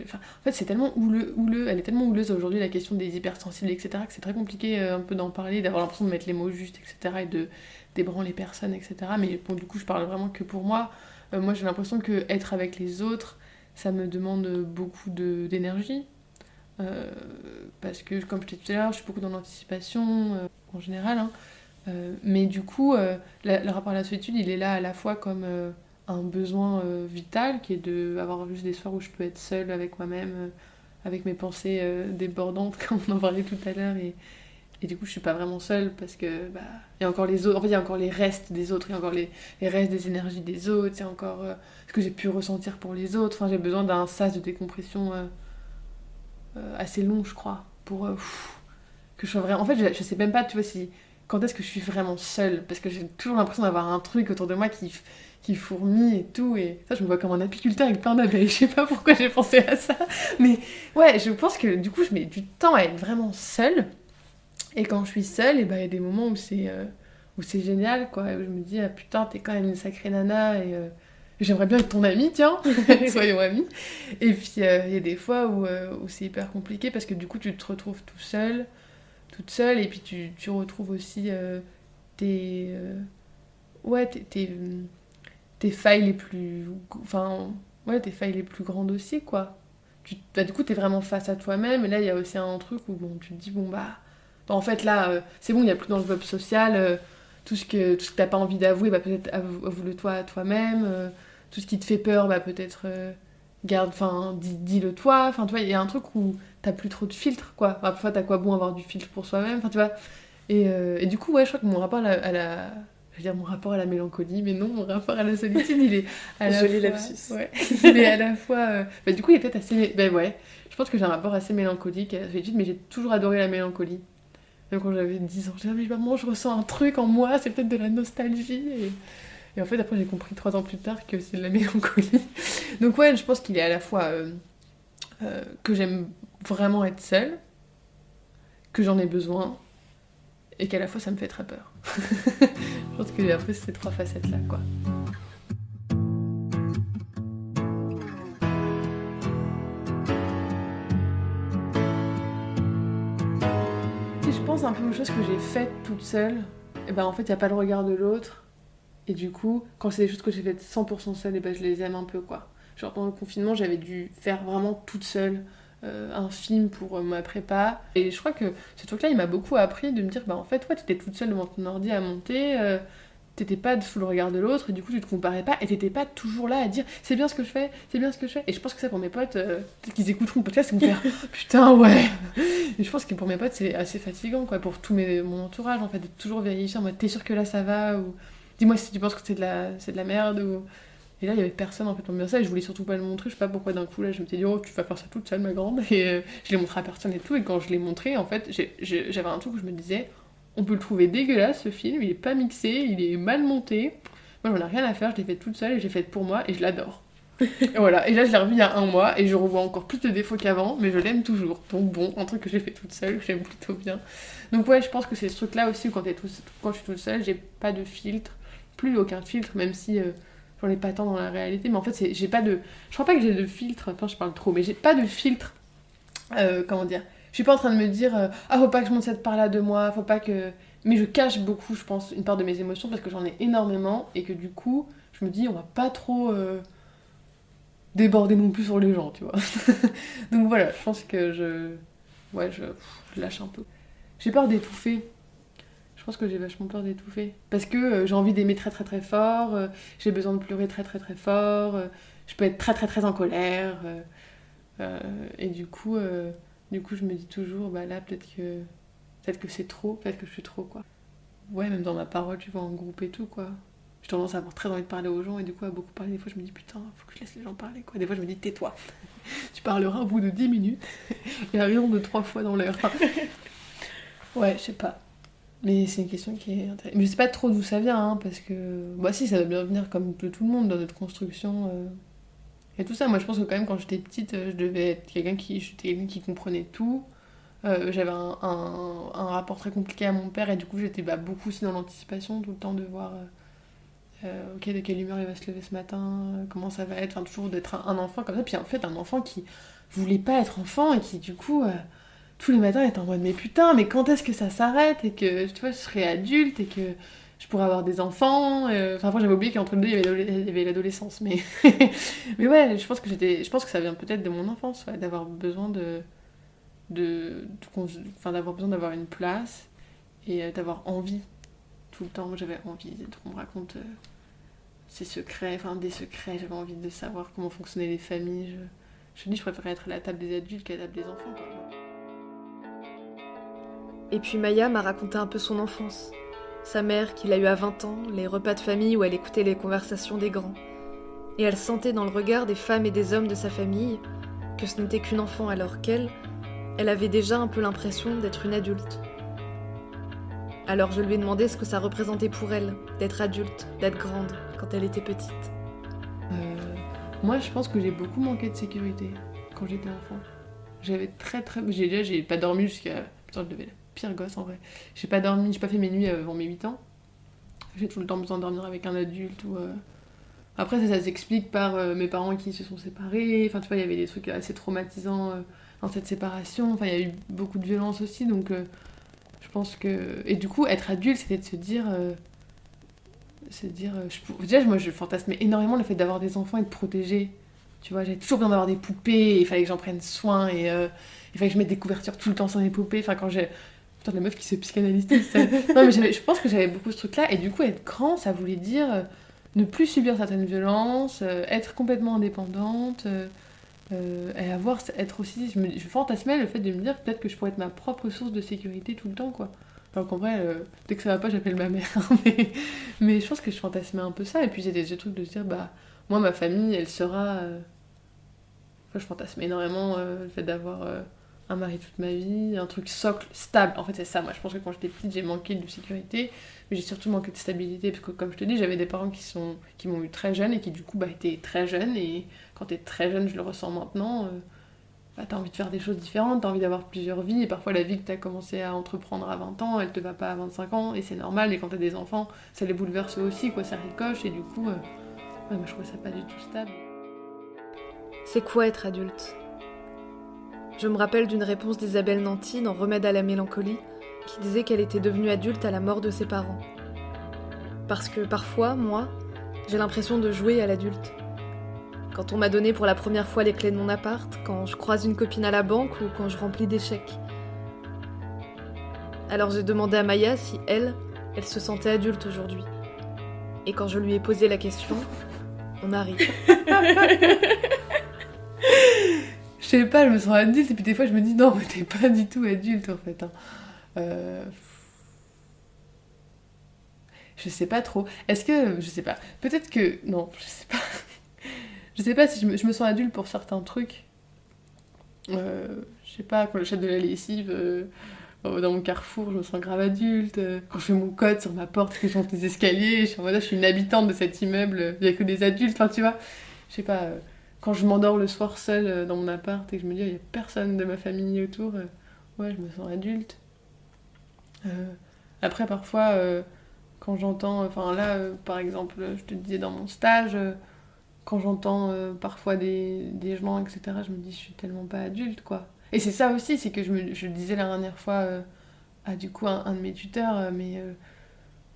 Enfin, en fait, c'est tellement houleux, elle est tellement houleuse aujourd'hui, la question des hypersensibles, etc., que c'est très compliqué un peu d'en parler, d'avoir l'impression de mettre les mots justes, etc., et de d'ébranler les personnes, etc. Mais bon, du coup, je parle vraiment que pour moi. Moi, j'ai l'impression que être avec les autres, ça me demande beaucoup d'énergie. Parce que, comme je t'ai dit tout à l'heure, je suis beaucoup dans l'anticipation, en général. Hein. Mais du coup, le rapport à la solitude, il est là à la fois comme un besoin vital, qui est d'avoir juste des soirs où je peux être seule avec moi-même, avec mes pensées débordantes, comme on en parlait tout à l'heure. Et du coup, je suis pas vraiment seule parce que il y a encore les autres. En fait, il y a encore les restes des autres, il y a encore les restes des énergies des autres, il y a encore ce que j'ai pu ressentir pour les autres. Enfin, j'ai besoin d'un sas de décompression assez long, je crois, pour que je sois vraiment. En fait, je sais même pas, tu vois, si quand est-ce que je suis vraiment seule, parce que j'ai toujours l'impression d'avoir un truc autour de moi qui fourmille et tout, et ça, je me vois comme un apiculteur avec plein d'abeilles. Je sais pas pourquoi j'ai pensé à ça, mais ouais, je pense que du coup, je mets du temps à être vraiment seule. Et quand je suis seule, et il y a des moments où c'est génial, quoi. Où je me dis, ah putain, t'es quand même une sacrée nana, et j'aimerais bien être ton amie, tiens, soyons amis. Et puis, il y a des fois où c'est hyper compliqué, parce que du coup, tu te retrouves toute seule, et puis tu retrouves aussi tes, ouais, tes failles les plus... Enfin, ouais, tes failles les plus grandes aussi, quoi. Du coup, t'es vraiment face à toi-même, et là, il y a aussi un truc où bon, tu te dis, en fait, là, c'est bon, il n'y a plus d'enveloppe sociale. Tout ce que t'as pas envie d'avouer, peut-être avoue-le toi à toi-même. Tout ce qui te fait peur, peut-être dis-le toi. Enfin, tu vois, il y a un truc où t'as plus trop de filtres, quoi. Enfin, parfois, t'as quoi bon avoir du filtre pour soi-même. Enfin, tu vois. Et du coup, ouais, je crois que mon rapport je veux dire mon rapport à la mélancolie, mais non, mon rapport à la solitude, il est à la Joli fois... lapsus. Ouais. Il est à la fois... du coup, il est peut-être assez... ouais, je pense que j'ai un rapport assez mélancolique à la solitude, mais j'ai toujours adoré la mélancolie. Même quand j'avais 10 ans, je disais, mais maman, je ressens un truc en moi, c'est peut-être de la nostalgie. Et en fait, après, j'ai compris 3 ans plus tard que c'est de la mélancolie. Donc ouais, je pense qu'il est à la fois que j'aime vraiment être seule, que j'en ai besoin, et qu'à la fois, ça me fait très peur. Je pense que après, c'est ces 3 facettes-là, quoi. Je pense un peu aux choses que j'ai faites toute seule, et en fait, il n'y a pas le regard de l'autre. Et du coup, quand c'est des choses que j'ai faites 100% seule, et je les aime un peu, quoi. Genre, pendant le confinement, j'avais dû faire vraiment toute seule un film pour ma prépa. Et je crois que ce truc-là, il m'a beaucoup appris de me dire, en fait, ouais, t'étais toute seule devant ton ordi à monter, t'étais pas sous le regard de l'autre, et du coup, tu te comparais pas, et t'étais pas toujours là à dire, c'est bien ce que je fais, c'est bien ce que je fais. Et je pense que ça, pour mes potes, peut-être qu'ils écouteront le podcast, ils vont faire, putain, ouais. Et je pense que pour mes potes, c'est assez fatigant, quoi, pour tout mon entourage, en fait, de toujours vérifier en mode, t'es sûr que là, ça va, ou dis-moi si tu penses que c'est de la merde, ou... Et là, il y avait personne en fait pour me dire ça, et je voulais surtout pas le montrer. Je sais pas pourquoi d'un coup là, je m'étais dit, oh, tu vas faire ça toute seule, ma grande. Et je l'ai montré à personne et tout. Et quand je l'ai montré, en fait, j'avais un truc où je me disais, on peut le trouver dégueulasse ce film, il est pas mixé, il est mal monté. Moi, j'en ai rien à faire, je l'ai fait toute seule et j'ai fait pour moi et je l'adore. Et voilà, et là, je l'ai revu il y a 1 mois et je revois encore plus de défauts qu'avant, mais je l'aime toujours. Donc bon, un truc que j'ai fait toute seule, j'aime plutôt bien. Donc ouais, je pense que c'est ce truc là aussi où quand je suis toute seule, j'ai pas de filtre, plus aucun filtre, même si. J'en ai pas tant dans la réalité, mais en fait, j'ai pas de... Je crois pas que j'ai de filtre, enfin, je parle trop, mais j'ai pas de filtre, comment dire, je suis pas en train de me dire, ah, faut pas que je monte cette part-là de moi, faut pas que... Mais je cache beaucoup, je pense, une part de mes émotions, parce que j'en ai énormément, et que du coup, je me dis, on va pas trop déborder non plus sur les gens, tu vois. Donc voilà, je pense que je lâche un peu. J'ai peur d'étouffer. Je pense que j'ai vachement peur d'étouffer. Parce que j'ai envie d'aimer très très très fort, j'ai besoin de pleurer très très très fort, je peux être très très très en colère. Et du coup, je me dis toujours, bah là, peut-être que c'est trop, peut-être que je suis trop, quoi. Ouais, même dans ma parole, tu vois, en groupe et tout, quoi. J'ai tendance à avoir très envie de parler aux gens et du coup, à beaucoup parler. Des fois, je me dis, putain, faut que je laisse les gens parler, quoi. Des fois, je me dis, tais-toi. Tu parleras au bout de 10 minutes et à raison de 3 fois dans l'heure. Ouais, je sais pas. Mais c'est une question qui est intéressante. Mais je sais pas trop d'où ça vient, hein, parce que... Bah si, ça doit bien venir comme de tout le monde dans notre construction. Et tout ça, moi je pense que quand même quand j'étais petite, je devais être j'étais quelqu'un qui comprenait tout. J'avais un rapport très compliqué à mon père et du coup j'étais beaucoup aussi dans l'anticipation tout le temps de voir ok, de quelle humeur il va se lever ce matin, comment ça va être, enfin toujours d'être un enfant comme ça. Puis en fait un enfant qui voulait pas être enfant et qui du coup tous les matins était en mode mais putain mais quand est-ce que ça s'arrête et que tu vois je serai adulte et que je pourrais avoir des enfants. Enfin après j'avais oublié qu'entre les deux il y avait l'adolescence mais mais ouais je pense que ça vient peut-être de mon enfance ouais, d'avoir besoin d'avoir besoin d'avoir une place et d'avoir envie tout le temps. Moi j'avais envie qu'on me raconte ses secrets, enfin des secrets, j'avais envie de savoir comment fonctionnaient les familles. Je me dis je préférais être à la table des adultes qu'à la table des enfants quoi. Et puis Maya m'a raconté un peu son enfance. Sa mère, qu'il a eue à 20 ans, les repas de famille où elle écoutait les conversations des grands. Et elle sentait dans le regard des femmes et des hommes de sa famille que ce n'était qu'une enfant alors qu'elle avait déjà un peu l'impression d'être une adulte. Alors je lui ai demandé ce que ça représentait pour elle, d'être adulte, d'être grande, quand elle était petite. Moi je pense que j'ai beaucoup manqué de sécurité quand j'étais enfant. J'ai pas dormi jusqu'à... Putain, je devais être la pire gosse en vrai. J'ai pas fait mes nuits avant mes 8 ans. J'ai tout le temps besoin de dormir avec un adulte ou... Après ça s'explique par mes parents qui se sont séparés. Enfin tu vois, il y avait des trucs assez traumatisants dans cette séparation. Enfin il y a eu beaucoup de violence aussi donc je pense que... Et du coup être adulte c'était de se dire... Déjà moi je fantasmais énormément le fait d'avoir des enfants et de protéger. Tu vois, j'avais toujours besoin d'avoir des poupées, et il fallait que j'en prenne soin, et il fallait que je mette des couvertures tout le temps sur les poupées. Enfin, quand j'ai... Putain, la meuf qui se psychanalyse. Non, mais je pense que j'avais beaucoup ce truc-là, et du coup, être grand, ça voulait dire ne plus subir certaines violences, être complètement indépendante, et être aussi... Je fantasmais le fait de me dire peut-être que je pourrais être ma propre source de sécurité tout le temps, quoi. Alors qu'en vrai, dès que ça va pas, j'appelle ma mère. mais je pense que je fantasmais un peu ça, et puis j'ai des trucs de se dire, bah, moi, ma famille, elle sera... Enfin, je fantasme énormément le fait d'avoir un mari toute ma vie, un truc socle, stable. En fait, c'est ça. Moi, je pense que quand j'étais petite, j'ai manqué de sécurité, mais j'ai surtout manqué de stabilité. Parce que, comme je te dis, j'avais des parents qui m'ont eu très jeune et qui, du coup, étaient très jeunes. Et quand t'es très jeune, je le ressens maintenant, t'as envie de faire des choses différentes, t'as envie d'avoir plusieurs vies. Et parfois, la vie que t'as commencé à entreprendre à 20 ans, elle te va pas à 25 ans. Et c'est normal. Mais quand t'as des enfants, ça les bouleverse aussi, quoi. Ça ricoche. Et du coup, ouais, moi, je trouvais ça pas du tout stable. C'est quoi être adulte ? Je me rappelle d'une réponse d'Isabelle Nanty dans Remède à la mélancolie, qui disait qu'elle était devenue adulte à la mort de ses parents. Parce que parfois, moi, j'ai l'impression de jouer à l'adulte. Quand on m'a donné pour la première fois les clés de mon appart, quand je croise une copine à la banque ou quand je remplis des chèques. Alors j'ai demandé à Maya si elle se sentait adulte aujourd'hui. Et quand je lui ai posé la question, on a ri. Je sais pas, je me sens adulte et puis des fois je me dis non mais t'es pas du tout adulte en fait. Je sais pas trop. Est-ce que... Je sais pas. Peut-être que... Non, je sais pas. Je sais pas si je me sens adulte pour certains trucs. Je sais pas, quand j'achète de la lessive dans mon carrefour, je me sens grave adulte. Quand je fais mon code sur ma porte, que je monte les escaliers, je suis en mode je suis une habitante de cet immeuble, il y a que des adultes, enfin tu vois. Je sais pas... Quand je m'endors le soir seule dans mon appart et que je me dis il y a personne de ma famille autour, ouais, je me sens adulte. Après, parfois, quand j'entends... Enfin là, par exemple, je te disais dans mon stage, quand j'entends parfois des gens, etc., je me dis je suis tellement pas adulte, quoi. Et c'est ça aussi, c'est que je disais la dernière fois à du coup un de mes tuteurs, mais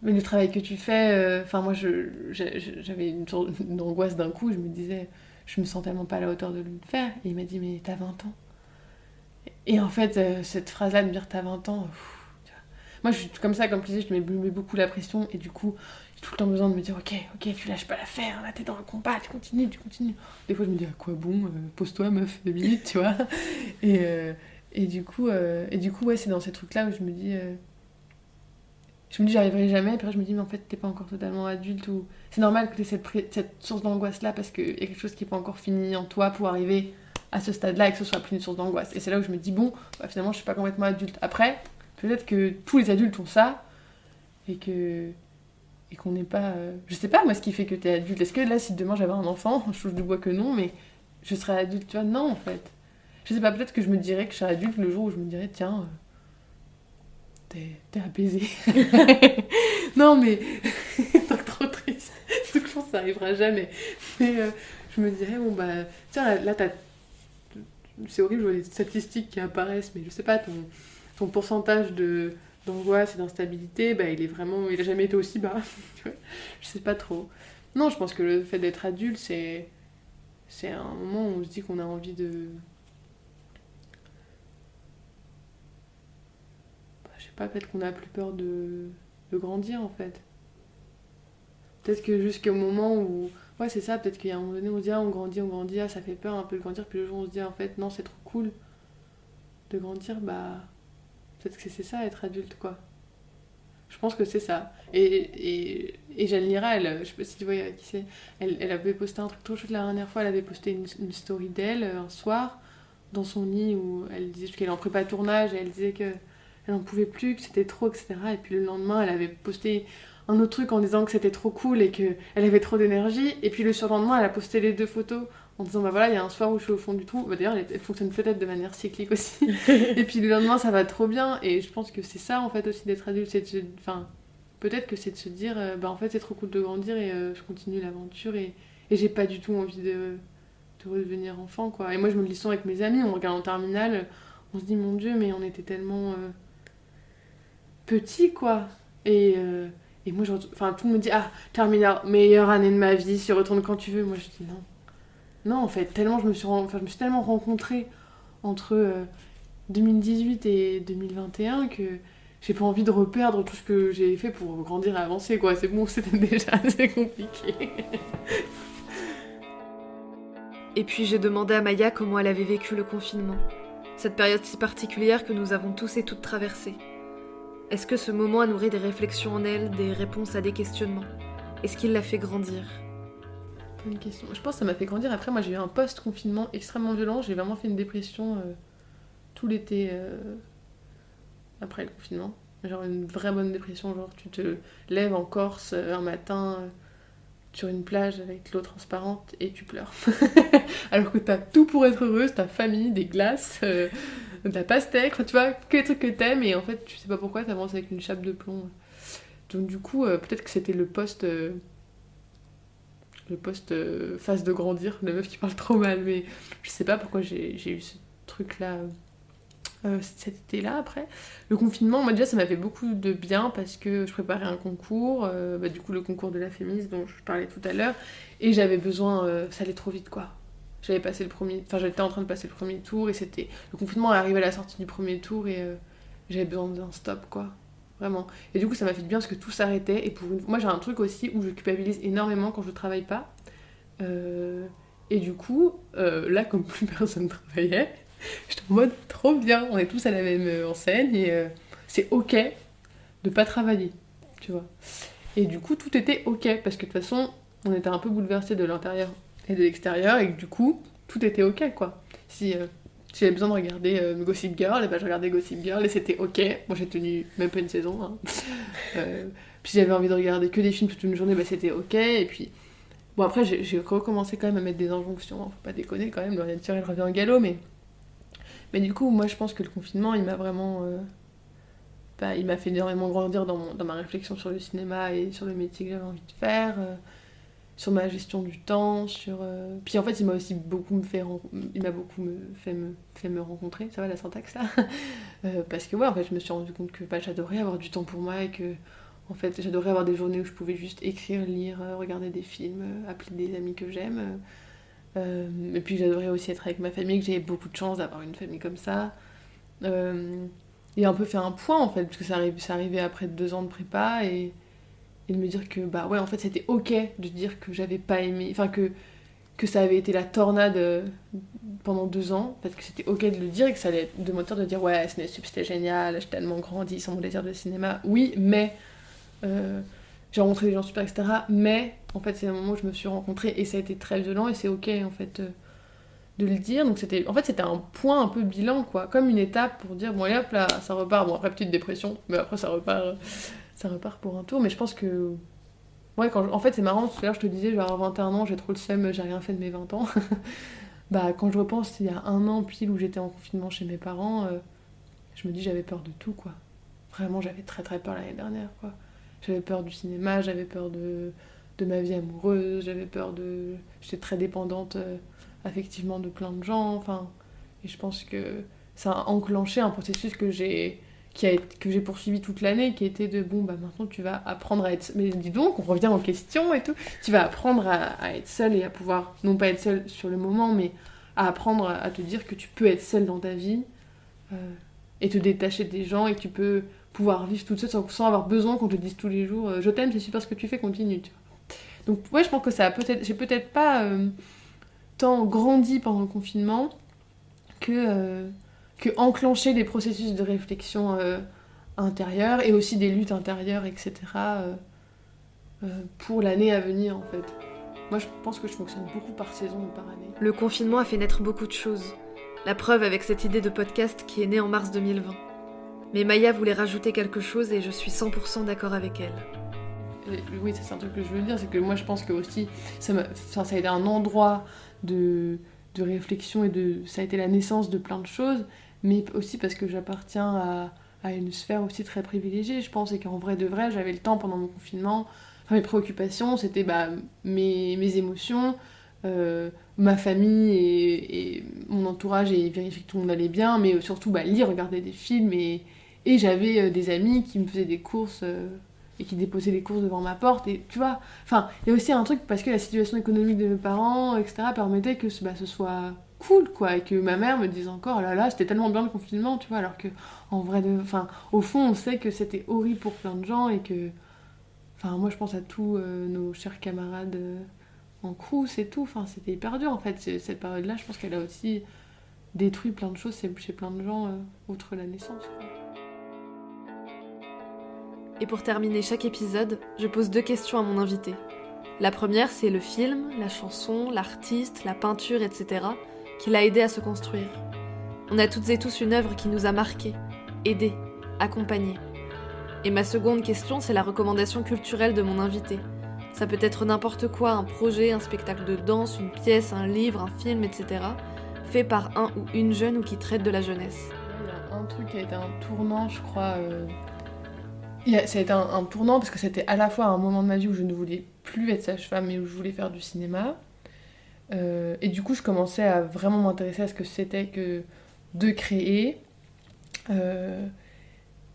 le travail que tu fais... Enfin, moi, j'avais une angoisse d'un coup, je me disais... Je me sens tellement pas à la hauteur de le faire. Et il m'a dit, mais t'as 20 ans. Et en fait, cette phrase-là de me dire t'as 20 ans, Moi, je suis comme ça, comme tu disais, je me mets beaucoup la pression, et du coup, j'ai tout le temps besoin de me dire, ok, tu lâches pas l'affaire, là, t'es dans un combat, tu continues. Des fois, je me dis, à quoi bon, pose-toi, meuf, 2 minutes, tu vois. Et du coup, ouais, c'est dans ces trucs-là où je me dis, j'y arriverai jamais, et puis après, je me dis, mais en fait, t'es pas encore totalement adulte, ou c'est normal que t'aies cette source d'angoisse-là, parce qu'il y a quelque chose qui est pas encore fini en toi pour arriver à ce stade-là et que ce soit plus une source d'angoisse. Et c'est là où je me dis, bon, bah, finalement, je suis pas complètement adulte. Après, peut-être que tous les adultes ont ça, et qu'on n'est pas... Je sais pas, moi, ce qui fait que t'es adulte. Est-ce que là, si demain j'avais un enfant, je touche du bois que non, mais je serais adulte, tu vois? Non, en fait. Je sais pas, peut-être que je me dirais que je serais adulte le jour où je me dirais, tiens, t'es apaisé. Non, mais... c'est trop triste. Donc, je pense que ça arrivera jamais. Mais je me dirais, bon, bah... Tiens, là t'as... C'est horrible, je vois les statistiques qui apparaissent, mais je sais pas, ton pourcentage d'angoisse et d'instabilité, bah, il a jamais été aussi bas. Tu vois, je sais pas trop. Non, je pense que le fait d'être adulte, c'est un moment où on se dit qu'on a envie de... Bah, je sais pas, peut-être qu'on a plus peur de grandir, en fait. Peut-être que jusqu'au moment où... Ouais, c'est ça, peut-être qu'il y a un moment donné, on se dit, ah, on grandit, ah, ça fait peur un peu de grandir, puis le jour où on se dit, en fait, non, c'est trop cool de grandir, bah... Peut-être que c'est ça, être adulte, quoi. Je pense que c'est ça. Et Jeanne Lira, je sais pas si tu vois qui c'est, elle avait posté un truc trop chouette la dernière fois, elle avait posté une story d'elle un soir, dans son lit, où elle disait qu'elle est en prépa tournage, et elle disait qu'elle n'en pouvait plus, que c'était trop, etc. Et puis le lendemain, elle avait posté un autre truc en disant que c'était trop cool et qu'elle avait trop d'énergie. Et puis le surlendemain, elle a posté les 2 photos en disant, bah voilà, il y a un soir où je suis au fond du trou. Bah, d'ailleurs, elle fonctionne peut-être de manière cyclique aussi. Et puis le lendemain, ça va trop bien. Et je pense que c'est ça, en fait, aussi d'être adulte. Enfin, peut-être que c'est de se dire, bah en fait, c'est trop cool de grandir et je continue l'aventure. Et j'ai pas du tout envie de redevenir enfant, quoi. Et moi, je me le dis souvent avec mes amis, on regarde en terminale, on se dit, mon Dieu, mais on était tellement petits, quoi. Et moi, enfin, tout le monde me dit, ah, terminale, meilleure année de ma vie, si retourne quand tu veux. Moi, je dis non. Non, en fait, tellement je me suis tellement rencontrée entre 2018 et 2021 que j'ai pas envie de reperdre tout ce que j'ai fait pour grandir et avancer, quoi. C'est bon, c'était déjà assez compliqué. Et puis j'ai demandé à Maya comment elle avait vécu le confinement, cette période si particulière que nous avons tous et toutes traversée. Est-ce que ce moment a nourri des réflexions en elle, des réponses à des questionnements? Est-ce qu'il l'a fait grandir? Bonne question. Je pense que ça m'a fait grandir. Après, moi, j'ai eu un post-confinement extrêmement violent. J'ai vraiment fait une dépression tout l'été après le confinement. Genre une vraie bonne dépression. Genre, tu te lèves en Corse un matin sur une plage avec l'eau transparente et tu pleures. Alors que t'as tout pour être heureuse, ta famille, des glaces, de la pastèque, enfin, tu vois, que les trucs que t'aimes, et en fait, tu sais pas pourquoi, t'avances avec une chape de plomb. Donc du coup, peut-être que c'était le post phase de grandir, la meuf qui parle trop mal, mais je sais pas pourquoi j'ai eu ce truc-là cet été-là après. Le confinement, moi déjà ça m'a fait beaucoup de bien parce que je préparais un concours, du coup le concours de la Fémis dont je parlais tout à l'heure, et j'avais besoin, ça allait trop vite quoi. J'étais en train de passer le premier tour et c'était... Le confinement est arrivé à la sortie du premier tour et j'avais besoin d'un stop quoi. Vraiment. Et du coup ça m'a fait du bien parce que tout s'arrêtait et moi j'ai un truc aussi où je culpabilise énormément quand je travaille pas. Et du coup, là comme plus personne travaillait, j'étais en mode trop bien, on est tous à la même enseigne et c'est ok de pas travailler, tu vois. Et du coup, tout était ok parce que de toute façon, on était un peu bouleversés de l'intérieur et de l'extérieur et que du coup, tout était ok quoi. Si j'avais besoin de regarder Gossip Girl, et ben je regardais Gossip Girl et c'était ok. Moi j'ai tenu même pas une saison. Hein. Puis j'avais envie de regarder que des films toute une journée, bah c'était ok. Et puis bon après j'ai recommencé quand même à mettre des injonctions, hein. Faut pas déconner quand même, le rien de tirer, il revient en galop, mais du coup, moi, je pense que le confinement, il m'a vraiment... il m'a fait énormément grandir dans ma réflexion sur le cinéma et sur le métier que j'avais envie de faire, sur ma gestion du temps, Puis en fait, il m'a aussi beaucoup fait me rencontrer, ça va la syntaxe, là parce que ouais, en fait, je me suis rendu compte que j'adorais avoir du temps pour moi et que, en fait, j'adorais avoir des journées où je pouvais juste écrire, lire, regarder des films, appeler des amis que j'aime... et puis j'adorais aussi être avec ma famille, que j'avais beaucoup de chance d'avoir une famille comme ça. un peu fait un point en fait, parce que ça arrivait après 2 ans de prépa, et de me dire que bah ouais, en fait c'était ok de dire que j'avais pas aimé, enfin que ça avait été la tornade pendant 2 ans, parce que c'était ok de le dire, et que ça allait être de moteur de dire ouais, Ciné-Sup c'était génial, j'ai tellement grandi sans mon désir de cinéma, oui, mais j'ai rencontré des gens super, etc. Mais en fait, c'est un moment où je me suis rencontrée, et ça a été très violent, et c'est ok en fait de le dire. Donc c'était un point un peu bilan, quoi, comme une étape pour dire bon, allez hop là, ça repart. Bon, après, petite dépression, mais après, ça repart pour un tour. Mais je pense que ouais, en fait, c'est marrant, tout à l'heure je te disais, je vais avoir 21 ans, j'ai trop le seum, j'ai rien fait de mes 20 ans. Bah, quand je repense, il y a 1 an pile où j'étais en confinement chez mes parents, je me dis j'avais peur de tout, quoi. Vraiment, j'avais très très peur l'année dernière, quoi. J'avais peur du cinéma, j'avais peur de ma vie amoureuse, j'avais peur de... J'étais très dépendante affectivement de plein de gens, enfin... Et je pense que ça a enclenché un processus que j'ai poursuivi toute l'année, qui était de bon, bah maintenant tu vas apprendre à être. Mais dis donc, on revient en question et tout. Tu vas apprendre à être seule, et à pouvoir, non pas être seule sur le moment, mais à apprendre à te dire que tu peux être seule dans ta vie, et te détacher des gens, et que tu peux pouvoir vivre toute seule sans avoir besoin qu'on te dise tous les jours je t'aime, c'est super ce que tu fais, continue. Tu vois. Donc ouais, je pense que j'ai peut-être pas tant grandi pendant le confinement que enclencher des processus de réflexion intérieure, et aussi des luttes intérieures, etc. Pour l'année à venir, en fait. Moi, je pense que je fonctionne beaucoup par saison ou par année. Le confinement a fait naître beaucoup de choses. La preuve avec cette idée de podcast qui est née en mars 2020. Mais Maya voulait rajouter quelque chose, et je suis 100% d'accord avec elle. Oui, c'est un truc que je veux dire, c'est que moi je pense que aussi ça a été un endroit de réflexion, et ça a été la naissance de plein de choses, mais aussi parce que j'appartiens à une sphère aussi très privilégiée, je pense, et qu'en vrai de vrai, j'avais le temps pendant mon confinement. Enfin, mes préoccupations, c'était mes émotions, ma famille et mon entourage, et vérifier que tout le monde allait bien, mais surtout lire, regarder des films, et j'avais des amis qui me faisaient des courses et qui déposaient les courses devant ma porte, et tu vois, enfin, il y a aussi un truc, parce que la situation économique de mes parents, etc., permettait que ce soit cool, quoi, et que ma mère me dise encore, oh là là, c'était tellement bien le confinement, tu vois, alors que, en vrai, au fond, on sait que c'était horrible pour plein de gens, et que, enfin, moi, je pense à tous nos chers camarades en crous et tout, enfin, c'était hyper dur, en fait, cette période-là, je pense qu'elle a aussi détruit plein de choses chez plein de gens, outre la naissance, quoi. Et pour terminer chaque épisode, je pose 2 questions à mon invité. La première, c'est le film, la chanson, l'artiste, la peinture, etc. qui l'a aidé à se construire. On a toutes et tous une œuvre qui nous a marqués, aidés, accompagnés. Et ma seconde question, c'est la recommandation culturelle de mon invité. Ça peut être n'importe quoi, un projet, un spectacle de danse, une pièce, un livre, un film, etc. fait par un ou une jeune ou qui traite de la jeunesse. Il y a un truc qui a été un tournant, je crois... Ça a été un tournant, parce que c'était à la fois un moment de ma vie où je ne voulais plus être sage-femme, mais où je voulais faire du cinéma. Et du coup, je commençais à vraiment m'intéresser à ce que c'était que de créer.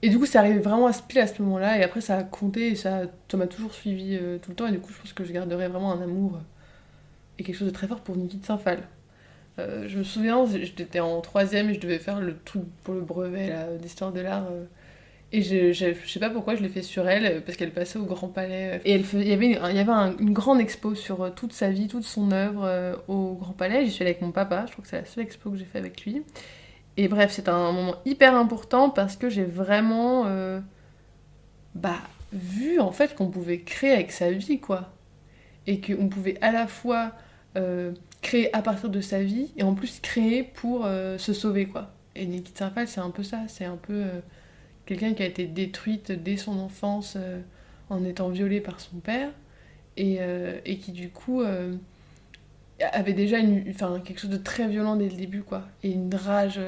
Et du coup, c'est arrivé vraiment à ce moment-là. Et après, ça a compté, et ça m'a toujours suivi tout le temps. Et du coup, je pense que je garderai vraiment un amour et quelque chose de très fort pour Niki de Saint-Phal. Je me souviens, j'étais en 3ème, et je devais faire le truc pour le brevet d'histoire de l'art. Et je sais pas pourquoi je l'ai fait sur elle, parce qu'elle passait au Grand Palais. Et il y avait une grande expo sur toute sa vie, toute son œuvre au Grand Palais. J'y suis allée avec mon papa, je crois que c'est la seule expo que j'ai fait avec lui. Et bref, c'est un moment hyper important, parce que j'ai vraiment vu en fait qu'on pouvait créer avec sa vie, quoi. Et qu'on pouvait à la fois créer à partir de sa vie, et en plus créer pour se sauver, quoi. Et Niki de Saint-Phal, c'est un peu ça, c'est un peu... quelqu'un qui a été détruite dès son enfance en étant violée par son père, et qui du coup avait déjà quelque chose de très violent dès le début, quoi, et une rage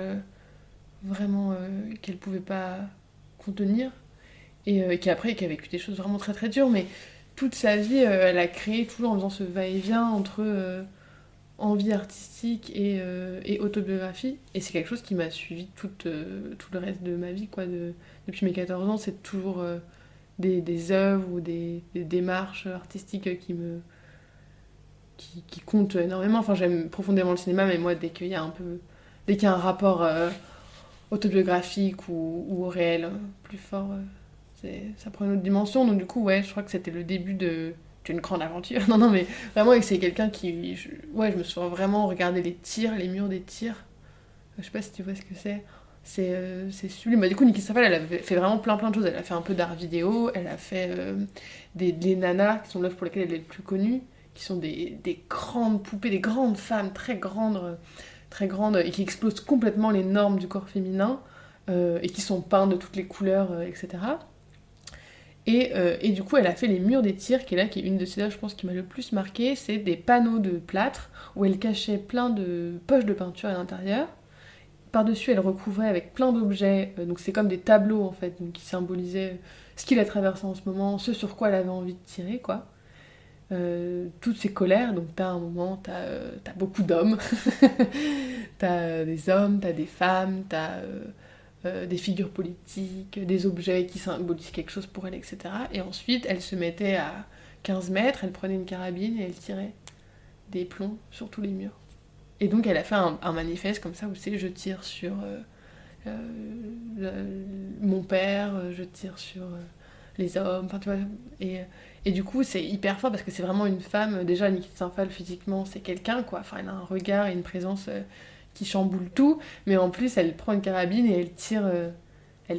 vraiment qu'elle pouvait pas contenir, et qui après qui a vécu des choses vraiment très très dures, mais toute sa vie elle a créé toujours en faisant ce va-et-vient entre envie artistique et autobiographie, et c'est quelque chose qui m'a suivi tout le reste de ma vie, quoi. Depuis mes 14 ans, c'est toujours des œuvres ou des démarches artistiques qui comptent énormément. Enfin, j'aime profondément le cinéma, mais moi, dès qu'il y a un rapport autobiographique ou au réel plus fort. Ça prend une autre dimension. Donc du coup, ouais, je crois que c'était le début d'une grande aventure. Non, mais vraiment, c'est quelqu'un qui... je me suis vraiment regardé les tirs, les murs des tirs. Je sais pas si tu vois ce que c'est. C'est sublime. Bah, du coup, Niki Safal, elle a fait vraiment plein de choses. Elle a fait un peu d'art vidéo, elle a fait des nanas, qui sont l'œuvre pour laquelle elle est le plus connue, qui sont des grandes poupées, des grandes femmes très grandes, et qui explosent complètement les normes du corps féminin, et qui sont peintes de toutes les couleurs, etc. Et du coup, elle a fait les murs des tirs, qui est une de ces œuvres, je pense, qui m'a le plus marqué. C'est des panneaux de plâtre où elle cachait plein de poches de peinture à l'intérieur. Par-dessus, elle recouvrait avec plein d'objets, donc c'est comme des tableaux en fait, donc qui symbolisaient ce qu'il a traversé en ce moment, ce sur quoi elle avait envie de tirer, quoi. Toutes ces colères, donc t'as un moment, t'as beaucoup d'hommes, t'as des hommes, t'as des femmes, t'as des figures politiques, des objets qui symbolisent quelque chose pour elle, etc. Et ensuite, elle se mettait à 15 mètres, elle prenait une carabine et elle tirait des plombs sur tous les murs. Et donc elle a fait un manifeste comme ça où c'est je tire sur mon père, je tire sur les hommes, enfin tu vois. Et du coup c'est hyper fort parce que c'est vraiment une femme, déjà Niki Saint-Phal physiquement c'est quelqu'un quoi, enfin elle a un regard et une présence qui chamboule tout, mais en plus elle prend une carabine et elle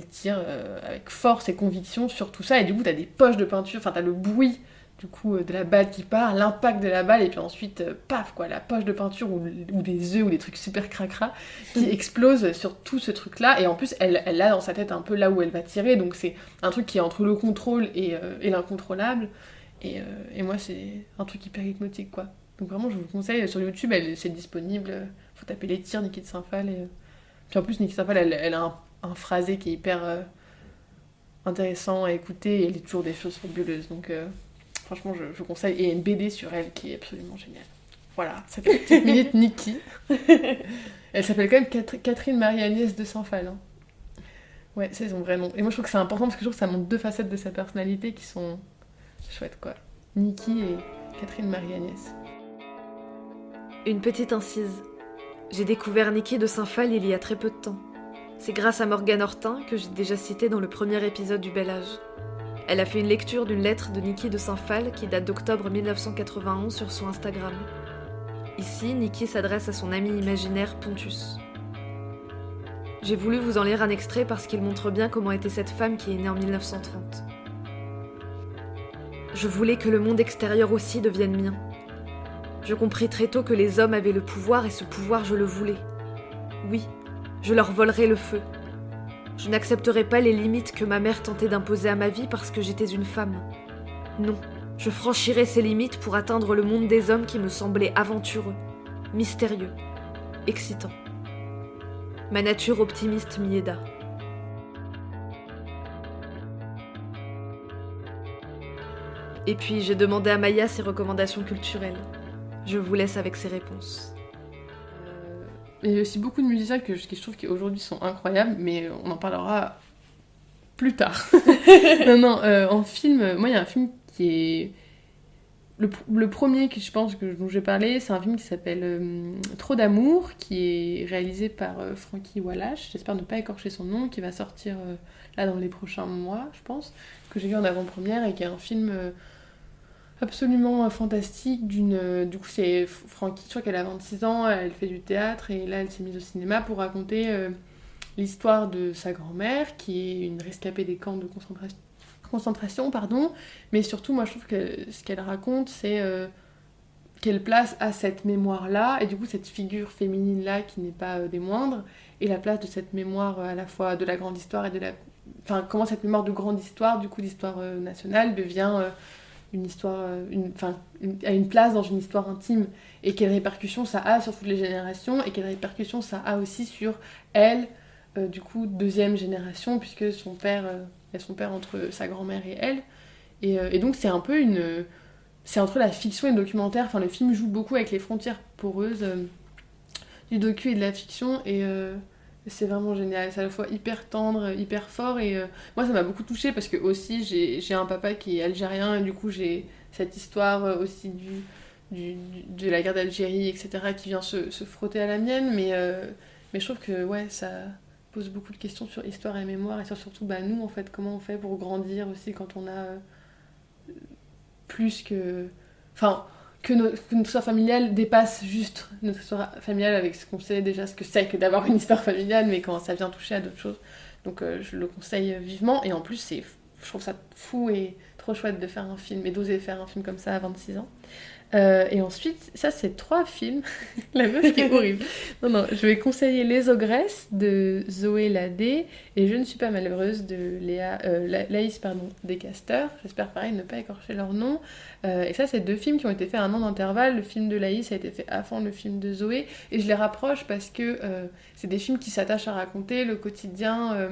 tire avec force et conviction sur tout ça, et du coup t'as des poches de peinture, enfin t'as le bruit du coup de la balle qui part, l'impact de la balle, et puis ensuite paf quoi, la poche de peinture ou des œufs ou des trucs super cracra qui explosent sur tout ce truc là, et en plus elle a dans sa tête un peu là où elle va tirer, donc c'est un truc qui est entre le contrôle et l'incontrôlable, et moi c'est un truc hyper hypnotique quoi. Donc vraiment je vous le conseille, sur YouTube c'est disponible, faut taper les tirs Niki Saint-Phal, et puis en plus Niki Saint-Phal elle a un phrasé qui est hyper intéressant à écouter, et elle dit toujours des choses fabuleuses, donc franchement, je vous conseille. Et il y a une BD sur elle qui est absolument géniale. Voilà, ça fait une petite minute Niki. Elle s'appelle quand même Catherine Marie-Agnès de Saint-Phal. Hein. Ouais, c'est son vrai nom. Et moi, je trouve que c'est important parce que je trouve que ça montre deux facettes de sa personnalité qui sont chouettes, quoi. Niki et Catherine Marie-Agnès. Une petite incise. J'ai découvert Niki de Saint-Phal il y a très peu de temps. C'est grâce à Morgane Hortin, que j'ai déjà citée dans le premier épisode du Bel Âge. Elle a fait une lecture d'une lettre de Niki de Saint-Phal qui date d'octobre 1991 sur son Instagram. Ici, Niki s'adresse à son ami imaginaire Pontus. J'ai voulu vous en lire un extrait parce qu'il montre bien comment était cette femme qui est née en 1930. Je voulais que le monde extérieur aussi devienne mien. Je compris très tôt que les hommes avaient le pouvoir et ce pouvoir je le voulais. Oui, je leur volerai le feu. Je n'accepterai pas les limites que ma mère tentait d'imposer à ma vie parce que j'étais une femme. Non, je franchirai ces limites pour atteindre le monde des hommes qui me semblait aventureux, mystérieux, excitant. Ma nature optimiste m'y aida. Et puis j'ai demandé à Maya ses recommandations culturelles. Je vous laisse avec ses réponses. Il y a aussi beaucoup de musiciens que je trouve qu'aujourd'hui sont incroyables, mais on en parlera plus tard. Non, en film, moi il y a un film qui est... Le premier que je pense dont je vais parler, c'est un film qui s'appelle Trop d'amour, qui est réalisé par Frankie Walasch, j'espère ne pas écorcher son nom, qui va sortir là dans les prochains mois, je pense, que j'ai vu en avant-première, et qui est un film... absolument fantastique du coup c'est Frankie, je crois qu'elle a 26 ans, elle fait du théâtre et là elle s'est mise au cinéma pour raconter l'histoire de sa grand-mère qui est une rescapée des camps de concentration, mais surtout moi je trouve que ce qu'elle raconte c'est quelle place a cette mémoire là, et du coup cette figure féminine là qui n'est pas des moindres, et la place de cette mémoire à la fois de la grande histoire et de la... Enfin comment cette mémoire de grande histoire, du coup d'histoire nationale devient... une histoire, a une place dans une histoire intime, et quelles répercussions ça a sur toutes les générations, et quelles répercussions ça a aussi sur elle, du coup deuxième génération, puisque son père entre sa grand-mère et elle, et donc c'est un peu c'est entre la fiction et le documentaire, enfin le film joue beaucoup avec les frontières poreuses du docu et de la fiction, et c'est vraiment génial, c'est à la fois hyper tendre, hyper fort, et moi ça m'a beaucoup touchée parce que aussi j'ai un papa qui est algérien, et du coup j'ai cette histoire aussi de la guerre d'Algérie, etc., qui vient se frotter à la mienne, mais je trouve que ouais, ça pose beaucoup de questions sur histoire et mémoire, et sur surtout nous, en fait, comment on fait pour grandir aussi quand on a plus que... Enfin, que notre histoire familiale dépasse juste notre histoire familiale avec ce qu'on sait déjà, ce que c'est que d'avoir une histoire familiale, mais quand ça vient toucher à d'autres choses. Donc je le conseille vivement, et en plus, je trouve ça fou et trop chouette de faire un film, et d'oser faire un film comme ça à 26 ans. Et ensuite, ça c'est 3 films. La meuf qui est horrible. Non, je vais conseiller Les Ogresses de Zoé Ladé et Je ne suis pas malheureuse de Laïs Descasteurs. J'espère pareil ne pas écorcher leur nom. Et ça, c'est 2 films qui ont été faits à un an d'intervalle. Le film de Laïs a été fait avant le film de Zoé. Et je les rapproche parce que c'est des films qui s'attachent à raconter le quotidien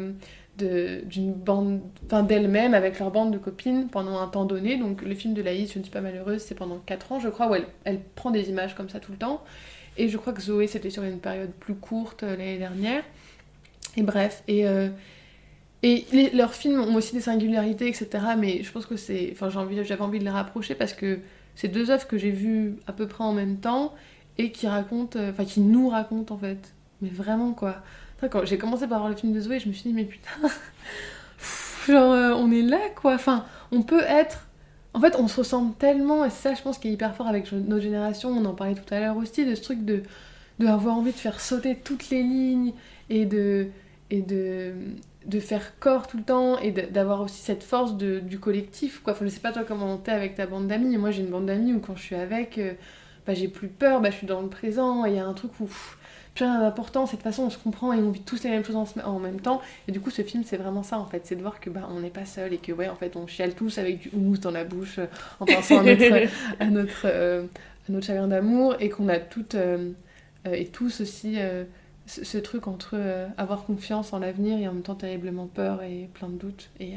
d'une bande, d'elles-mêmes avec leur bande de copines pendant un temps donné. Donc le film de Laïs, Je ne suis pas malheureuse, c'est pendant 4 ans, je crois, où elle prend des images comme ça tout le temps. Et je crois que Zoé, c'était sur une période plus courte l'année dernière. Et bref, leurs films ont aussi des singularités, etc. Mais je pense que j'avais envie de les rapprocher parce que c'est 2 œuvres que j'ai vues à peu près en même temps et qui nous racontent en fait. Mais vraiment quoi. Quand j'ai commencé par voir le film de Zoé, je me suis dit, mais putain, on est là, quoi. Enfin, on peut être... En fait, on se ressemble tellement, et c'est ça, je pense, qui est hyper fort avec notre génération, on en parlait tout à l'heure aussi, de ce truc de avoir envie de faire sauter toutes les lignes, et de faire corps tout le temps, et d'avoir aussi cette force du collectif, quoi. Enfin, je sais pas toi comment t'es avec ta bande d'amis, moi j'ai une bande d'amis où quand je suis avec, j'ai plus peur, je suis dans le présent, et il y a un truc où... plus rien d'important, c'est de toute façon on se comprend et on vit tous les mêmes choses en même temps, et du coup ce film c'est vraiment ça en fait, c'est de voir que on n'est pas seul et que en fait on chiale tous avec du houmous dans la bouche en pensant à notre chagrin d'amour, et qu'on a toutes et tous aussi ce truc entre avoir confiance en l'avenir et en même temps terriblement peur et plein de doutes, et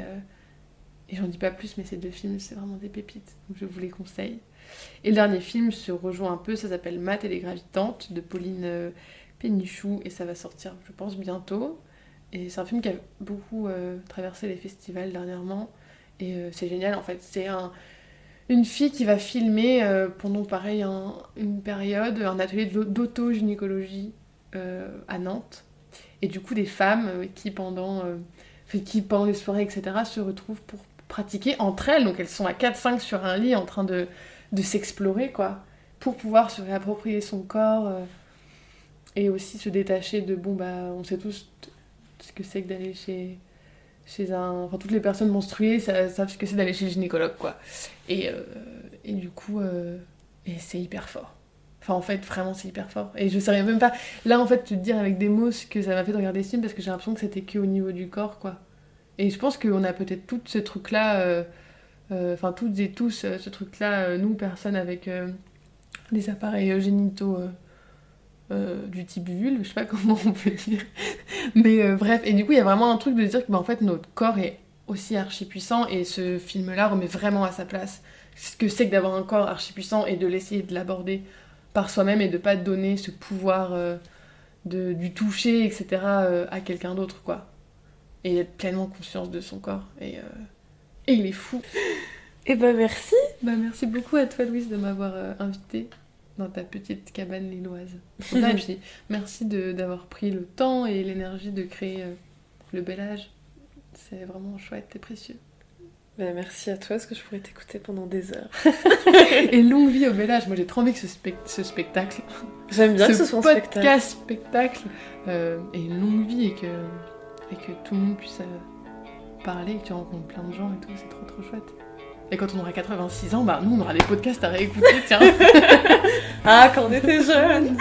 j'en dis pas plus, mais ces 2 films c'est vraiment des pépites, donc je vous les conseille. Et le dernier film se rejoint un peu, ça s'appelle Matt et les gravitantes de Pauline Pénichou, et ça va sortir je pense bientôt, et c'est un film qui a beaucoup traversé les festivals dernièrement, et c'est génial en fait. C'est une fille qui va filmer pendant pareil une période un atelier d'auto-gynécologie à Nantes, et du coup des femmes qui pendant les soirées etc se retrouvent pour pratiquer entre elles, donc elles sont à 4-5 sur un lit en train de s'explorer quoi, pour pouvoir se réapproprier son corps, et aussi se détacher de on sait tous ce que c'est que d'aller chez toutes les personnes menstruées savent ce que c'est d'aller chez le gynécologue quoi, et du coup et c'est hyper fort, en fait vraiment c'est hyper fort, et je saurais même pas là en fait te dire avec des mots ce que ça m'a fait de regarder ce film, parce que j'ai l'impression que c'était que au niveau du corps quoi, et je pense qu'on a peut-être tout ce truc là toutes et tous ce truc-là, nous, personnes avec des appareils génitaux du type vulve, je sais pas comment on peut dire, mais bref, et du coup il y a vraiment un truc de dire que en fait notre corps est aussi archi puissant, et ce film-là remet vraiment à sa place ce que c'est que d'avoir un corps archi puissant, et de l'essayer de l'aborder par soi-même, et de pas donner ce pouvoir du toucher, etc. À quelqu'un d'autre, quoi, et être pleinement conscience de son corps, et il est fou. Et merci. Merci beaucoup à toi Louise de m'avoir invitée dans ta petite cabane lilloise. Et puis merci d'avoir pris le temps et l'énergie de créer le bel âge. C'est vraiment chouette et précieux. Merci à toi, parce que je pourrais t'écouter pendant des heures. Et longue vie au bel âge. Moi j'ai trop envie que ce spectacle, j'aime bien que ce soit un spectacle ait une longue vie, et que tout le monde puisse parler, que tu rencontres plein de gens et tout, c'est trop trop chouette. Et quand on aura 86 ans, nous on aura des podcasts à réécouter, tiens. Ah, quand on était jeunes.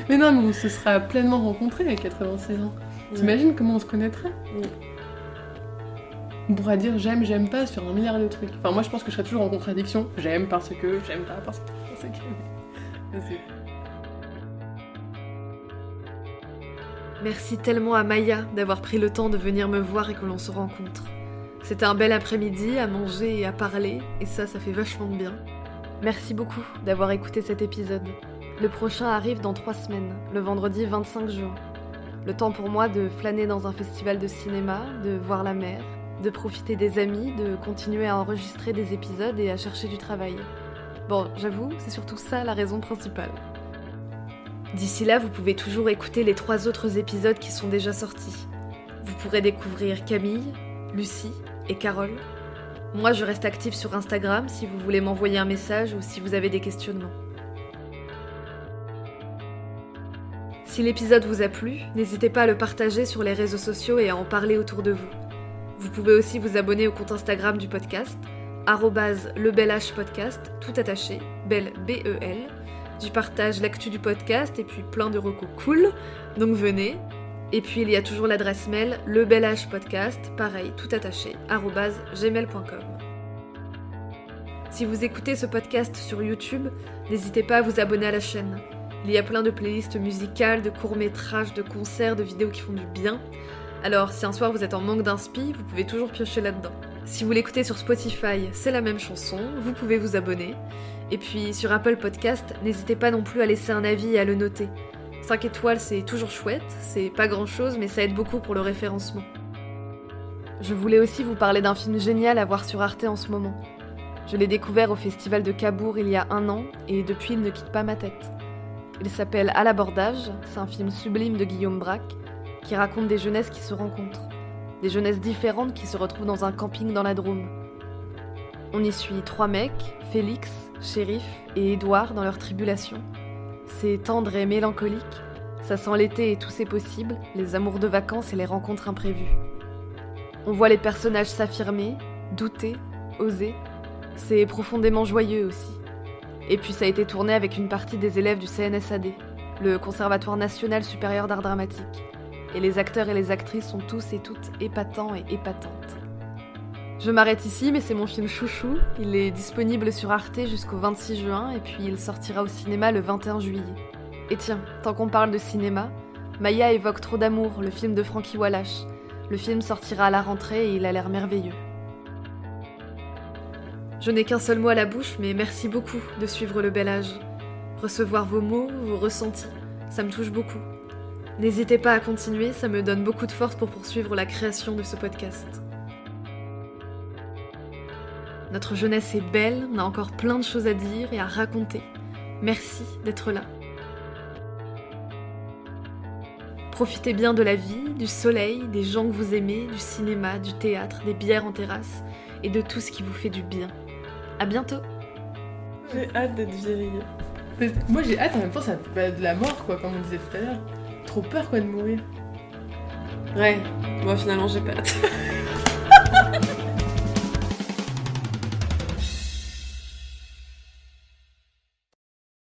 Mais non, mais on se sera pleinement rencontrés à 86 ans. T'imagines comment on se connaîtrait? On pourra dire j'aime pas sur 1 milliard de trucs. Enfin, moi je pense que je serais toujours en contradiction. J'aime parce que, j'aime pas parce que. Vas-y. Merci tellement à Maya d'avoir pris le temps de venir me voir et que l'on se rencontre. C'était un bel après-midi à manger et à parler, et ça fait vachement de bien. Merci beaucoup d'avoir écouté cet épisode. Le prochain arrive dans 3 semaines, le vendredi 25 juin. Le temps pour moi de flâner dans un festival de cinéma, de voir la mer, de profiter des amis, de continuer à enregistrer des épisodes et à chercher du travail. Bon, j'avoue, c'est surtout ça la raison principale. D'ici là, vous pouvez toujours écouter les 3 autres épisodes qui sont déjà sortis. Vous pourrez découvrir Camille, Lucie et Carole. Moi, je reste active sur Instagram si vous voulez m'envoyer un message ou si vous avez des questionnements. Si l'épisode vous a plu, n'hésitez pas à le partager sur les réseaux sociaux et à en parler autour de vous. Vous pouvez aussi vous abonner au compte Instagram du podcast, @lebelhpodcast, tout attaché, belle B-E-L. J'y partage l'actu du podcast et puis plein de recos cool, donc venez. Et puis il y a toujours l'adresse mail lebelhpodcast, pareil, tout attaché, @gmail.com. Si vous écoutez ce podcast sur YouTube, n'hésitez pas à vous abonner à la chaîne. Il y a plein de playlists musicales, de courts-métrages, de concerts, de vidéos qui font du bien. Alors si un soir vous êtes en manque d'inspi, vous pouvez toujours piocher là-dedans. Si vous l'écoutez sur Spotify, c'est la même chanson, vous pouvez vous abonner. Et puis sur Apple Podcast, n'hésitez pas non plus à laisser un avis et à le noter. 5 étoiles, c'est toujours chouette, c'est pas grand-chose, mais ça aide beaucoup pour le référencement. Je voulais aussi vous parler d'un film génial à voir sur Arte en ce moment. Je l'ai découvert au Festival de Cabourg il y a 1 an, et depuis il ne quitte pas ma tête. Il s'appelle À l'abordage, c'est un film sublime de Guillaume Braque, qui raconte des jeunesses qui se rencontrent. Des jeunesses différentes qui se retrouvent dans un camping dans la Drôme. On y suit 3 mecs, Félix, Shérif et Édouard dans leur tribulation. C'est tendre et mélancolique, ça sent l'été et tout c'est possible, les amours de vacances et les rencontres imprévues. On voit les personnages s'affirmer, douter, oser. C'est profondément joyeux aussi. Et puis ça a été tourné avec une partie des élèves du CNSAD, le Conservatoire National Supérieur d'Art Dramatique. Et les acteurs et les actrices sont tous et toutes épatants et épatantes. Je m'arrête ici, mais c'est mon film chouchou. Il est disponible sur Arte jusqu'au 26 juin et puis il sortira au cinéma le 21 juillet. Et tiens, tant qu'on parle de cinéma, Maya évoque Trop d'amour, le film de Frankie Wallace. Le film sortira à la rentrée et il a l'air merveilleux. Je n'ai qu'un seul mot à la bouche, mais merci beaucoup de suivre Le Bel Âge. Recevoir vos mots, vos ressentis, ça me touche beaucoup. N'hésitez pas à continuer, ça me donne beaucoup de force pour poursuivre la création de ce podcast. Notre jeunesse est belle, on a encore plein de choses à dire et à raconter. Merci d'être là. Profitez bien de la vie, du soleil, des gens que vous aimez, du cinéma, du théâtre, des bières en terrasse et de tout ce qui vous fait du bien. À bientôt. J'ai hâte d'être vieille. Moi j'ai hâte, en même temps ça fait de la mort quoi, comme on disait tout à l'heure. Trop peur quoi de mourir. Ouais, moi finalement j'ai pas hâte.